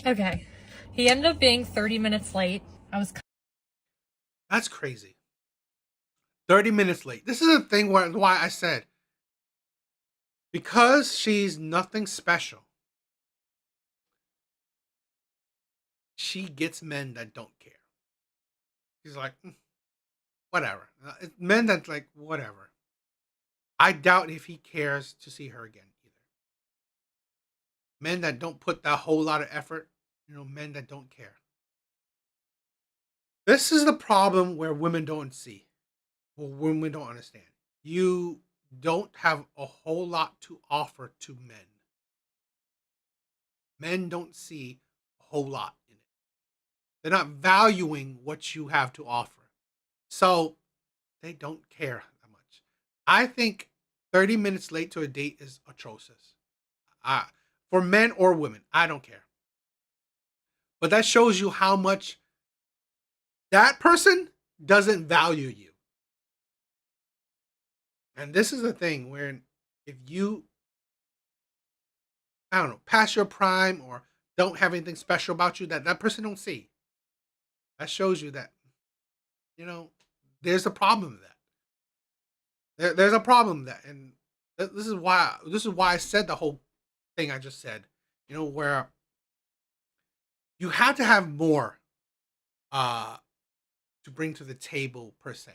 Okay, he ended up being 30 minutes late. That's crazy. 30 minutes late. This is a thing why I said, because she's nothing special, she gets men that don't care. She's like, whatever. Men that like, whatever. I doubt if he cares to see her again either. Men that don't put that whole lot of effort, men that don't care. This is the problem where women don't see, or women don't understand. You don't have a whole lot to offer to men. Men don't see a whole lot in it. They're not valuing what you have to offer. So they don't care that much. I think 30 minutes late to a date is atrocious. For men or women, I don't care. But that shows you how much that person doesn't value you. And this is the thing where if you, I don't know, pass your prime or don't have anything special about you that person don't see, that shows you that, there's a problem with that. There's a problem with that, and this is why I said the whole thing I just said. You know, where you have to have more uh to bring to the table per se.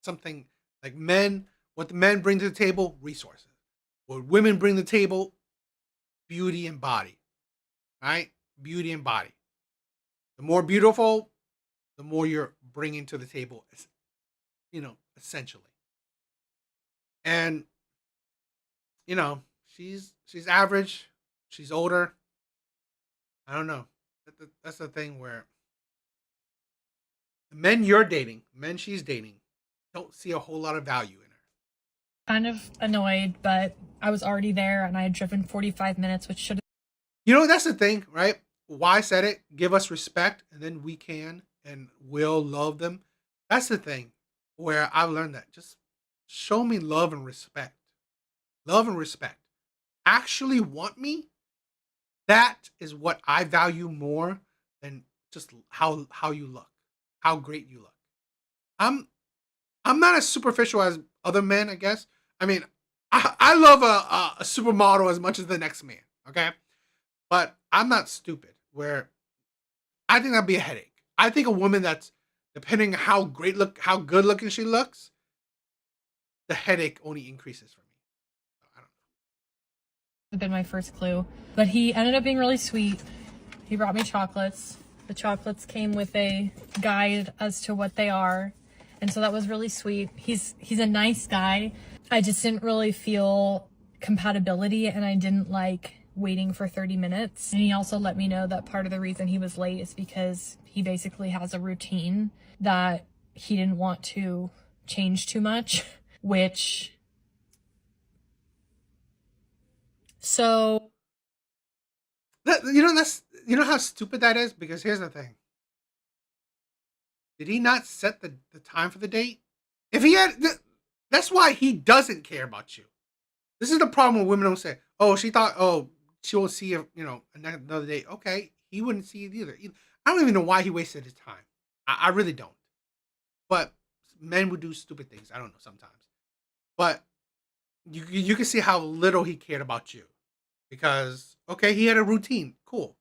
Something like men, what the men bring to the table, resources. What women bring to the table, beauty and body. Right? Beauty and body. The more beautiful, the more you're bringing to the table, you know, essentially. And you know, she's average, she's older. I don't know. That's the thing where the men you're dating, men she's dating, don't see a whole lot of value in her. Kind of annoyed, but I was already there and I had driven 45 minutes, which should have. You know, that's the thing, right? Why I said it, give us respect, and then we can and will love them. That's the thing where I've learned that. Just show me love and respect. Love and respect. Actually want me. That is what I value more than just how you look, how great you look. I'm not as superficial as other men, I guess. I mean, I love a supermodel as much as the next man, okay? But I'm not stupid. Where I think that'd be a headache. I think a woman that's, depending how good looking she looks, the headache only increases for me. I don't know. Been my first clue, but he ended up being really sweet. He brought me chocolates. The chocolates came with a guide as to what they are, and so that was really sweet. He's a nice guy. I just didn't really feel compatibility, and I didn't like waiting for 30 minutes. And he also let me know that part of the reason he was late is because he basically has a routine that he didn't want to change too much, which so you know how stupid that is? Because here's the thing. Did he not set the time for the date? If he had, that's why he doesn't care about you. This is the problem when women don't say, oh, she thought, oh, she will see you, you know, another date. Okay, he wouldn't see it either. I don't even know why he wasted his time. I really don't. But men would do stupid things. I don't know sometimes. But you can see how little he cared about you. Because, okay, he had a routine. Cool.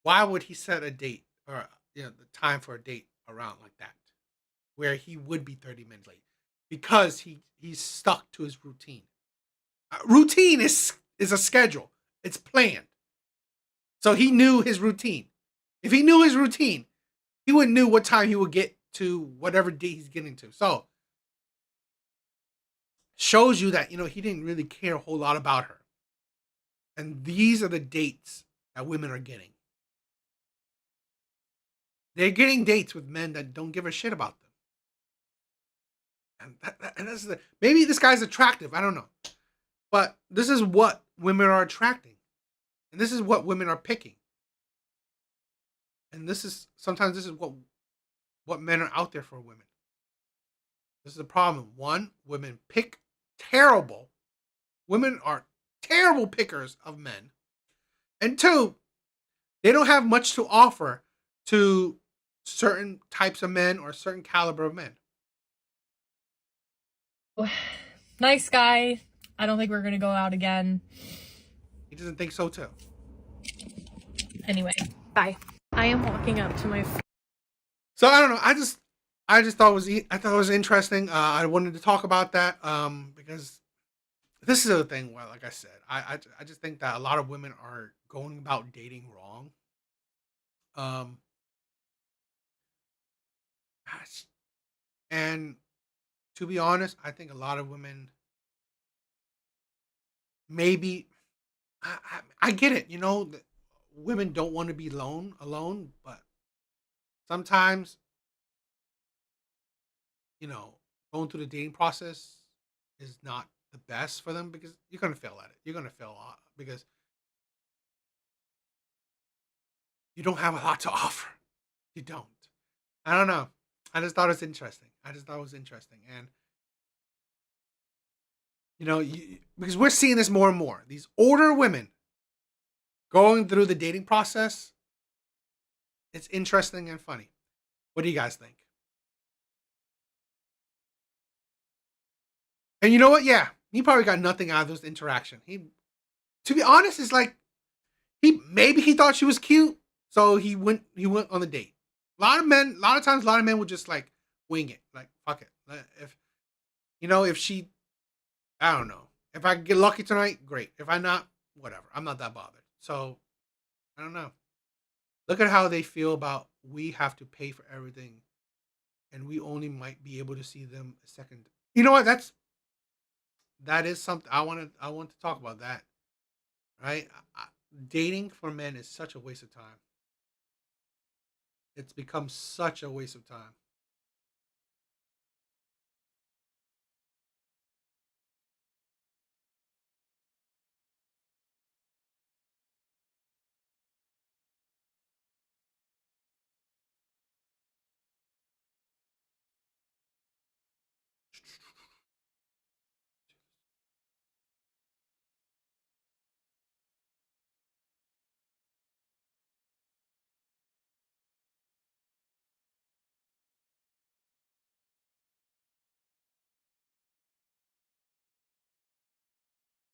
Why would he set a date or, you know, the time for a date around like that? Where he would be 30 minutes late. Because he's stuck to his routine. Routine is a schedule. It's planned. So he knew his routine. If he knew his routine, he would knew what time he would get to whatever date he's getting to. So shows you that, you know, he didn't really care a whole lot about her. And these are the dates that women are getting. They're getting dates with men that don't give a shit about them. And that's maybe this guy's attractive. I don't know. But this is what women are attracting. And this is what women are picking. And sometimes this is what men are out there for women. This is the problem. One, women pick terrible. Women are terrible pickers of men. And two, they don't have much to offer to certain types of men or certain caliber of men. Nice guy. I don't think we're going to go out again. He doesn't think so too. Anyway, bye. I am walking up to my... So I don't know. I just thought it was interesting. I wanted to talk about that because this is the thing where, like I said, I just think that a lot of women are going about dating wrong. And to be honest, I think a lot of women maybe I get it, you know, women don't want to be alone, but sometimes, you know, going through the dating process is not the best for them because you're going to fail at it. You're going to fail a lot because you don't have a lot to offer. You don't. I don't know. I just thought it was interesting. And, you know, because we're seeing this more and more. These older women going through the dating process, it's interesting and funny. What do you guys think? And you know what? Yeah, he probably got nothing out of this interaction. To be honest, it's like he thought she was cute, so he went on the date. A lot of times, a lot of men would just like wing it, like fuck it. If she, I don't know, if I get lucky tonight, great. If I not, whatever. I'm not that bothered. So I don't know. Look at how they feel about we have to pay for everything, and we only might be able to see them a second. You know what? That is something I want to talk about that. Right? Dating for men is such a waste of time. It's become such a waste of time.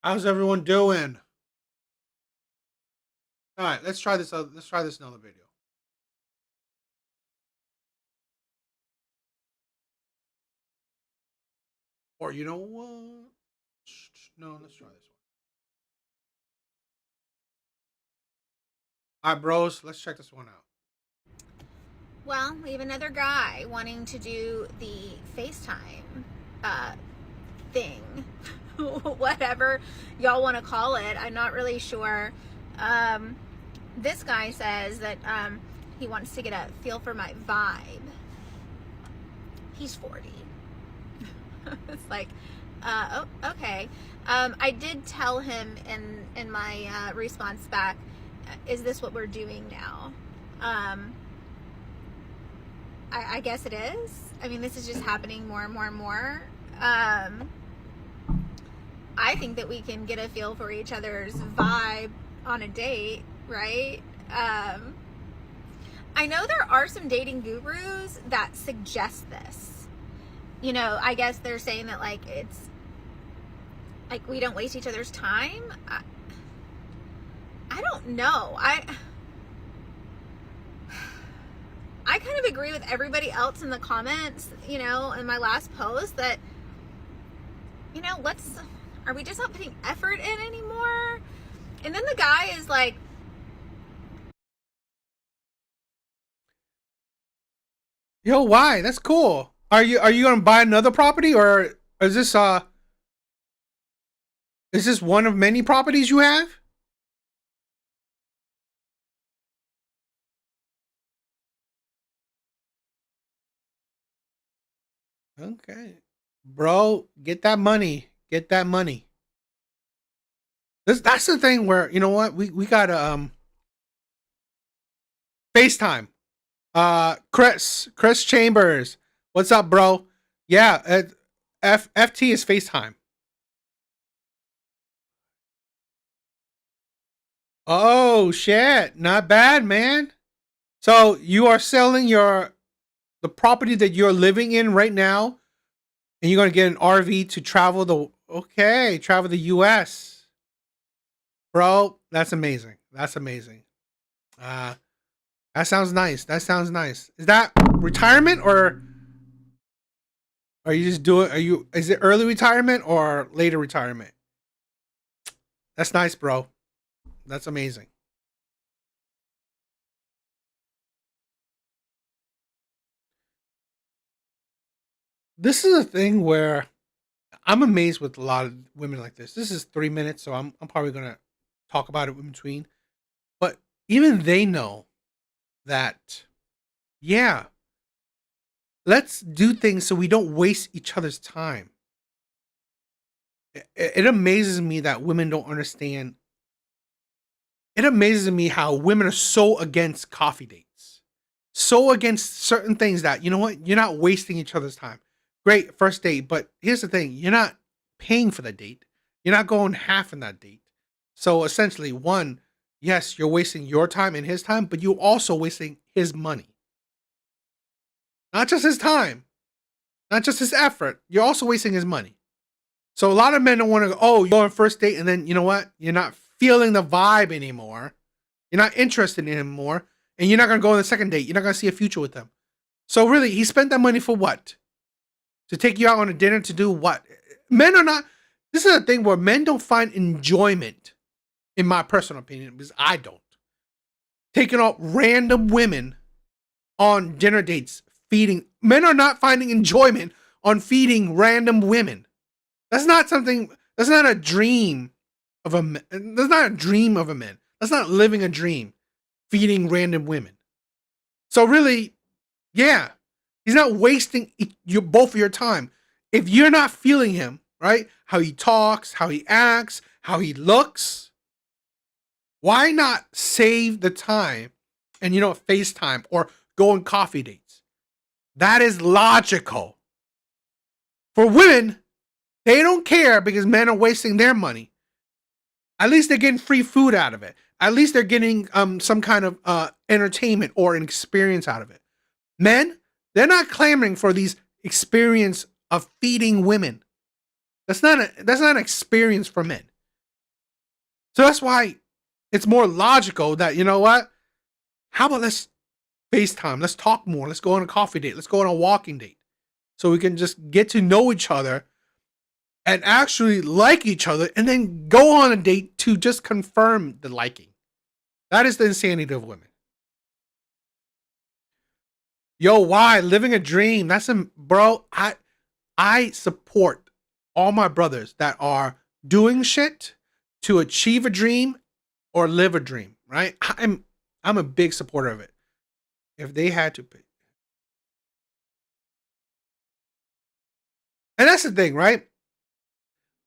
How's everyone doing? All right, let's try this. Let's try this another video. Or you know what? No, let's try this one. All right, bros, let's check this one out. Well, we have another guy wanting to do the FaceTime thing, whatever y'all want to call it. I'm not really sure. This guy says that he wants to get a feel for my vibe. He's 40. It's like, oh, okay. I did tell him in my response back, is this what we're doing now? I guess it is. I mean, this is just happening more and more and more. I think that we can get a feel for each other's vibe on a date, right? I know there are some dating gurus that suggest this. You know, I guess they're saying that like it's like we don't waste each other's time. I don't know. I kind of agree with everybody else in the comments, you know, in my last post that, you know, are we just not putting effort in anymore? And then the guy is like, yo, why? That's cool. Are you gonna buy another property, or is this one of many properties you have? Okay. Bro, get that money. Get that money. That's the thing where, you know what? We gotta FaceTime. Chris Chambers. What's up, bro? Yeah, FT is FaceTime. Oh shit. Not bad, man. So you are selling the property that you're living in right now, and you're gonna get an RV to travel the US. Bro, that's amazing. That's amazing. That sounds nice. That sounds nice. Is that retirement, or are you just is it early retirement or later retirement? That's nice, bro. That's amazing. This is a thing where I'm amazed with a lot of women like this. This is 3 minutes, so I'm probably gonna talk about it in between. But even they know that, yeah, let's do things so we don't waste each other's time. It amazes me that women don't understand. It amazes me how women are so against coffee dates, so against certain things that, you know what, you're not wasting each other's time. Great first date, but here's the thing: you're not paying for the date. You're not going half in that date. So essentially, one, yes, you're wasting your time and his time, but you're also wasting his money. Not just his time, not just his effort. You're also wasting his money. So a lot of men don't want to go, oh, you go on first date and then you know what? You're not feeling the vibe anymore. You're not interested in him anymore. And you're not going to go on the second date. You're not going to see a future with them. So really, he spent that money for what? To take you out on a dinner to do what? Men are not, this is a thing where men don't find enjoyment, in my personal opinion, because I don't. Taking out random women on dinner dates, feeding. Men are not finding enjoyment on feeding random women. That's not something, that's not a dream of a man. That's not a dream of a man. That's not living a dream, feeding random women. So really, yeah, he's not wasting both of your time. If you're not feeling him, right? How he talks, how he acts, how he looks, why not save the time and, FaceTime or go on coffee dates? That is logical. For women, they don't care because men are wasting their money. At least they're getting free food out of it. At least they're getting some kind of entertainment or an experience out of it. Men, they're not clamoring for these experience of feeding women. That's not an experience for men. So that's why it's more logical that, you know what? How about let's FaceTime? Let's talk more. Let's go on a coffee date. Let's go on a walking date. So we can just get to know each other and actually like each other and then go on a date to just confirm the liking. That is the insanity of women. Yo, why? Living a dream. Bro, I support all my brothers that are doing shit to achieve a dream or live a dream, right? I'm a big supporter of it. If they had to pick. And that's the thing, right?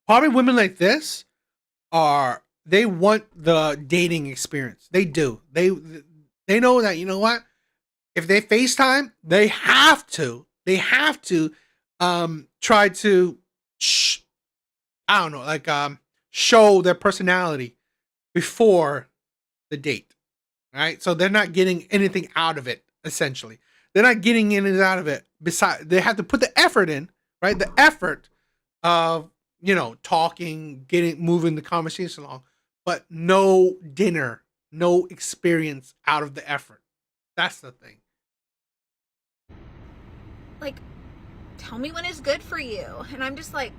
Probably women like this they want the dating experience. They do. They know that, you know what? If they FaceTime, they have to try to show their personality before the date. Right? So they're not getting anything out of it, essentially. They're not getting anything out of it. Besides, they have to put the effort in, right? The effort of, talking, moving the conversation along, but no dinner, no experience out of the effort. That's the thing. Like, tell me when it's good for you. And I'm just like,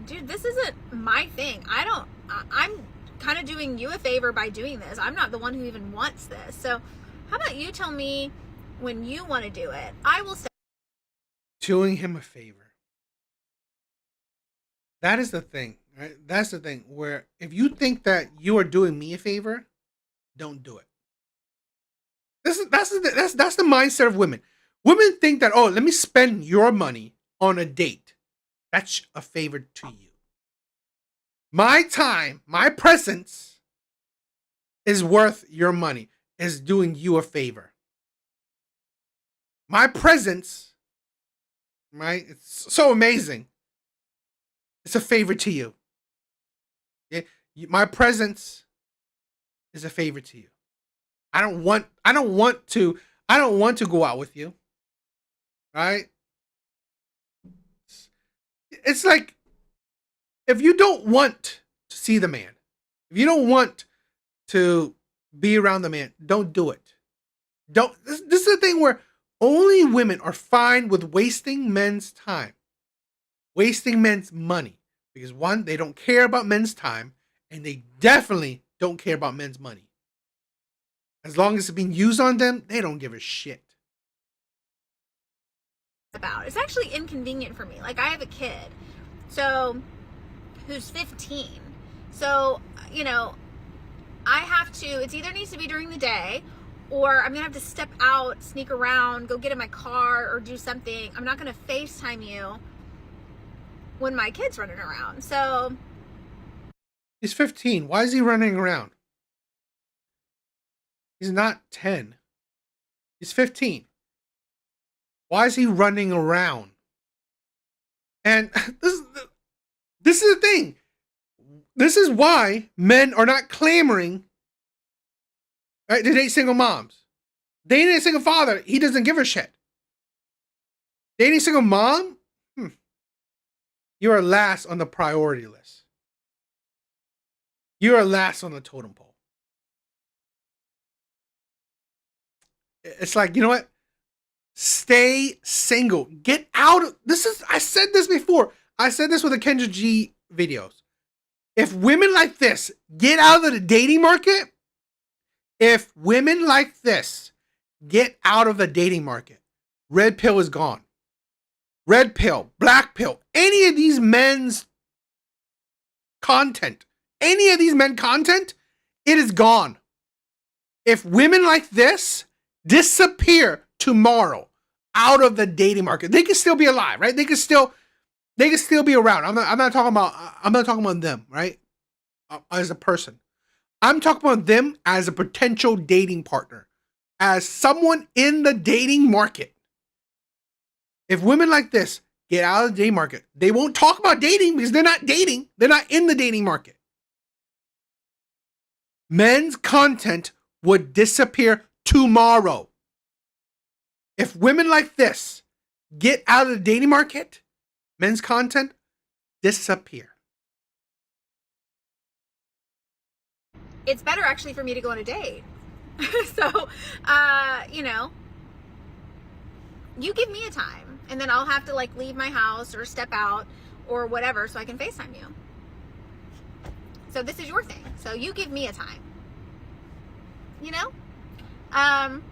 dude, this isn't my thing. I'm kind of doing you a favor by doing this. I'm not the one who even wants this. So how about you tell me when you want to do it? I will say. Doing him a favor. That is the thing, right? That's the thing where if you think that you are doing me a favor, don't do it. That's the mindset of women. Women think that, oh, let me spend your money on a date. That's a favor to you. My time, my presence is worth your money, is doing you a favor. My presence, right? It's so amazing. It's a favor to you. Yeah? My presence is a favor to you. I don't want to go out with you. Right? It's like, if you don't want to see the man, if you don't want to be around the man, don't do it. This is the thing where only women are fine with wasting men's time, wasting men's money. Because one, they don't care about men's time, and they definitely don't care about men's money. As long as it's being used on them, they don't give a shit. It's actually inconvenient for me. Like, I have a kid, who's 15. So, I have to, it either needs to be during the day, or I'm going to have to step out, sneak around, go get in my car, or do something. I'm not going to FaceTime you when my kid's running around. So. He's 15. Why is he running around? He's not 10. He's 15. Why is he running around? And this is the thing. This is why men are not clamoring, right, to date single moms. Dating a single father, he doesn't give a shit. Dating a single mom? You are last on the priority list. You are last on the totem pole. It's like, you know what? Stay single. Get out of this. I said this before. I said this with the Kendra G videos. If women like this get out of the dating market, if women like this get out of the dating market, red pill is gone. Red pill, black pill, any of these men's content, it is gone. If women like this disappear tomorrow out of the dating market, they can still be alive, right? They can still be around. I'm not talking about them, right? As a person. I'm talking about them as a potential dating partner, as someone in the dating market. If women like this get out of the dating market, they won't talk about dating because they're not dating. They're not in the dating market. Men's content would disappear tomorrow. If women like this get out of the dating market, men's content disappear. It's better actually for me to go on a date. So, you know, you give me a time and then I'll have to like leave my house or step out or whatever so I can FaceTime you. So this is your thing. So you give me a time, you know? And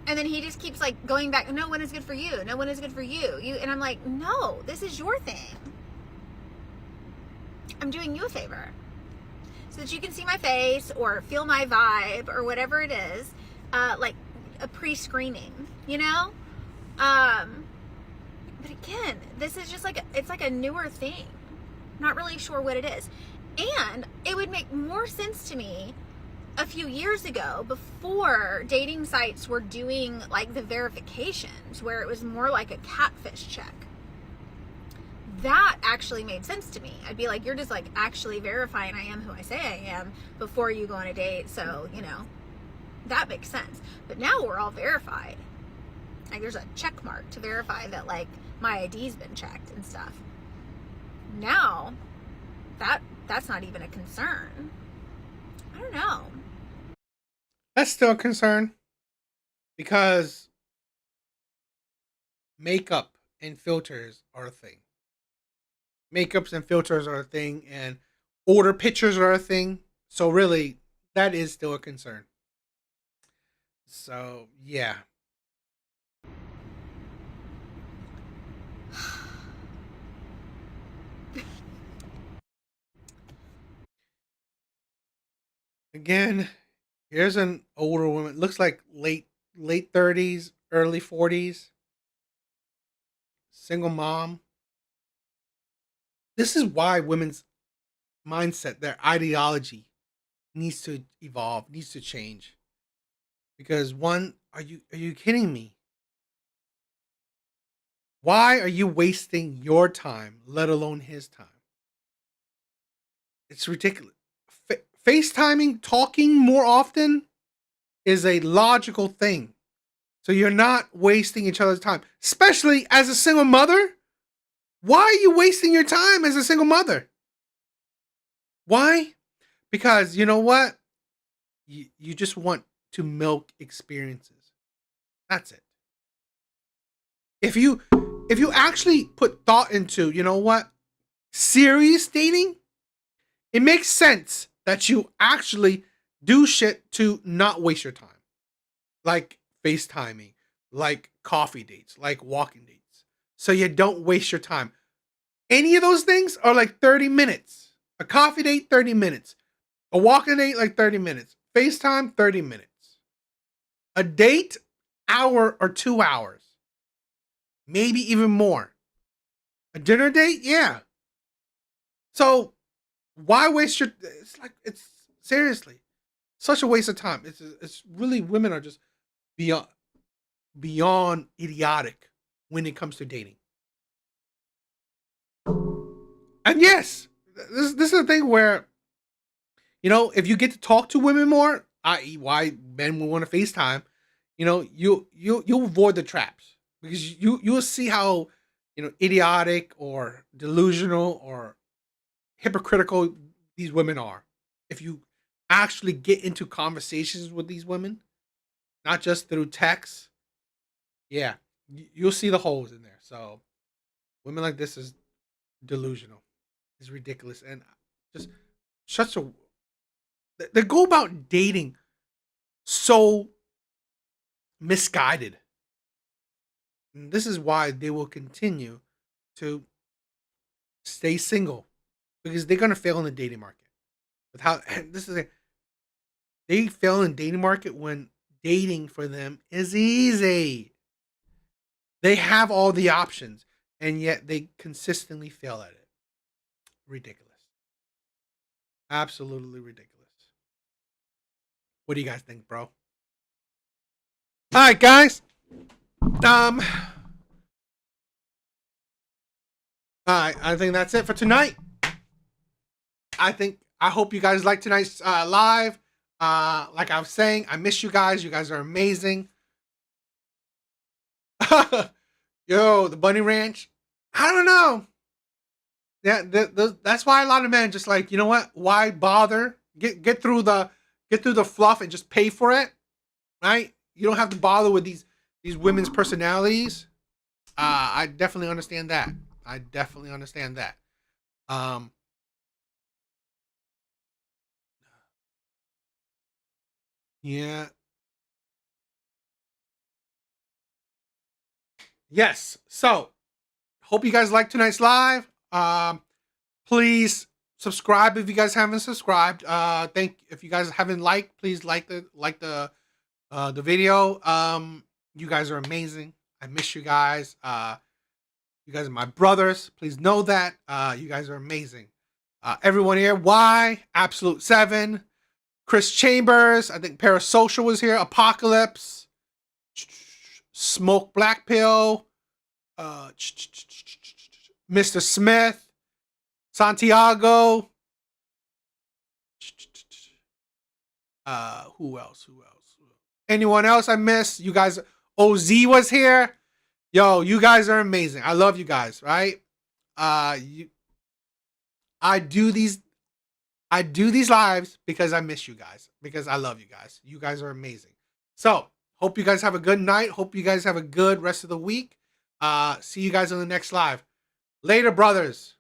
then he just keeps like going back. No, when is good for you? No, when is good for you? And I'm like, no, this is your thing. I'm doing you a favor so that you can see my face or feel my vibe or whatever it is, like a pre-screening, you know? But again, this is just like, it's like a newer thing. Not really sure what it is. And it would make more sense to me a few years ago, before dating sites were doing like the verifications, where it was more like a catfish check. That actually made sense to me. I'd be like, you're just like actually verifying I am who I say I am before you go on a date. So, you know, that makes sense. But now we're all verified. Like there's a check mark to verify that like my ID's been checked and stuff. Now that's not even a concern. I don't know. That's still a concern because makeup and filters are a thing. Makeups and filters are a thing, and older pictures are a thing. So really, that is still a concern. So yeah. Again, here's an older woman. Looks like late 30s, early 40s. Single mom. This is why women's mindset, their ideology needs to evolve, needs to change. Because one, are you kidding me? Why are you wasting your time, let alone his time? It's ridiculous. FaceTiming, talking more often is a logical thing. So you're not wasting each other's time, especially as a single mother. Why are you wasting your time as a single mother? Why? Because you know what? You just want to milk experiences. That's it. If you actually put thought into, you know what, serious dating, it makes sense that you actually do shit to not waste your time. Like FaceTiming, like coffee dates, like walking dates. So you don't waste your time. Any of those things are like 30 minutes. A coffee date, 30 minutes. A walking date, like 30 minutes. FaceTime, 30 minutes. A date, hour or 2 hours. Maybe even more. A dinner date, yeah. So why waste your, it's seriously such a waste of time. It's really, women are just beyond idiotic when it comes to dating. And yes, this is the thing where, you know, if you get to talk to women more, i.e., why men will want to FaceTime, you know, you'll avoid the traps because you'll see how idiotic or delusional or hypocritical these women are. If you actually get into conversations with these women, not just through text, yeah, you'll see the holes in there. So women like this is delusional. It's ridiculous. And just such a, they go about dating so misguided. And this is why they will continue to stay single, because they're gonna fail in the dating market. With how this is, they fail in the dating market when dating for them is easy. They have all the options, and yet they consistently fail at it. Ridiculous. Absolutely ridiculous. What do you guys think, bro? All right, guys. All right, I think that's it for tonight. I hope you guys like tonight's live. Like I was saying, I miss you guys. You guys are amazing. Yo, the Bunny Ranch. I don't know. Yeah, that's why a lot of men just like, you know what? Why bother? Get through the fluff and just pay for it, right? You don't have to bother with these women's personalities. I definitely understand that. Yeah. Yes. So, hope you guys like tonight's live. Please subscribe if you guys haven't subscribed. If you guys haven't liked, please like the video. You guys are amazing. I miss you guys. You guys are my brothers. Please know that. You guys are amazing. Everyone here, Absolute 7, Chris Chambers, I think Parasocial was here, Apocalypse, Smoke Black Pill, Mr. Smith, Santiago. Who else? Anyone else I missed? You guys, OZ was here. Yo, you guys are amazing. I love you guys, right? I do these lives because I miss you guys, because I love you guys. You guys are amazing. So, hope you guys have a good night. Hope you guys have a good rest of the week. See you guys on the next live. Later, brothers.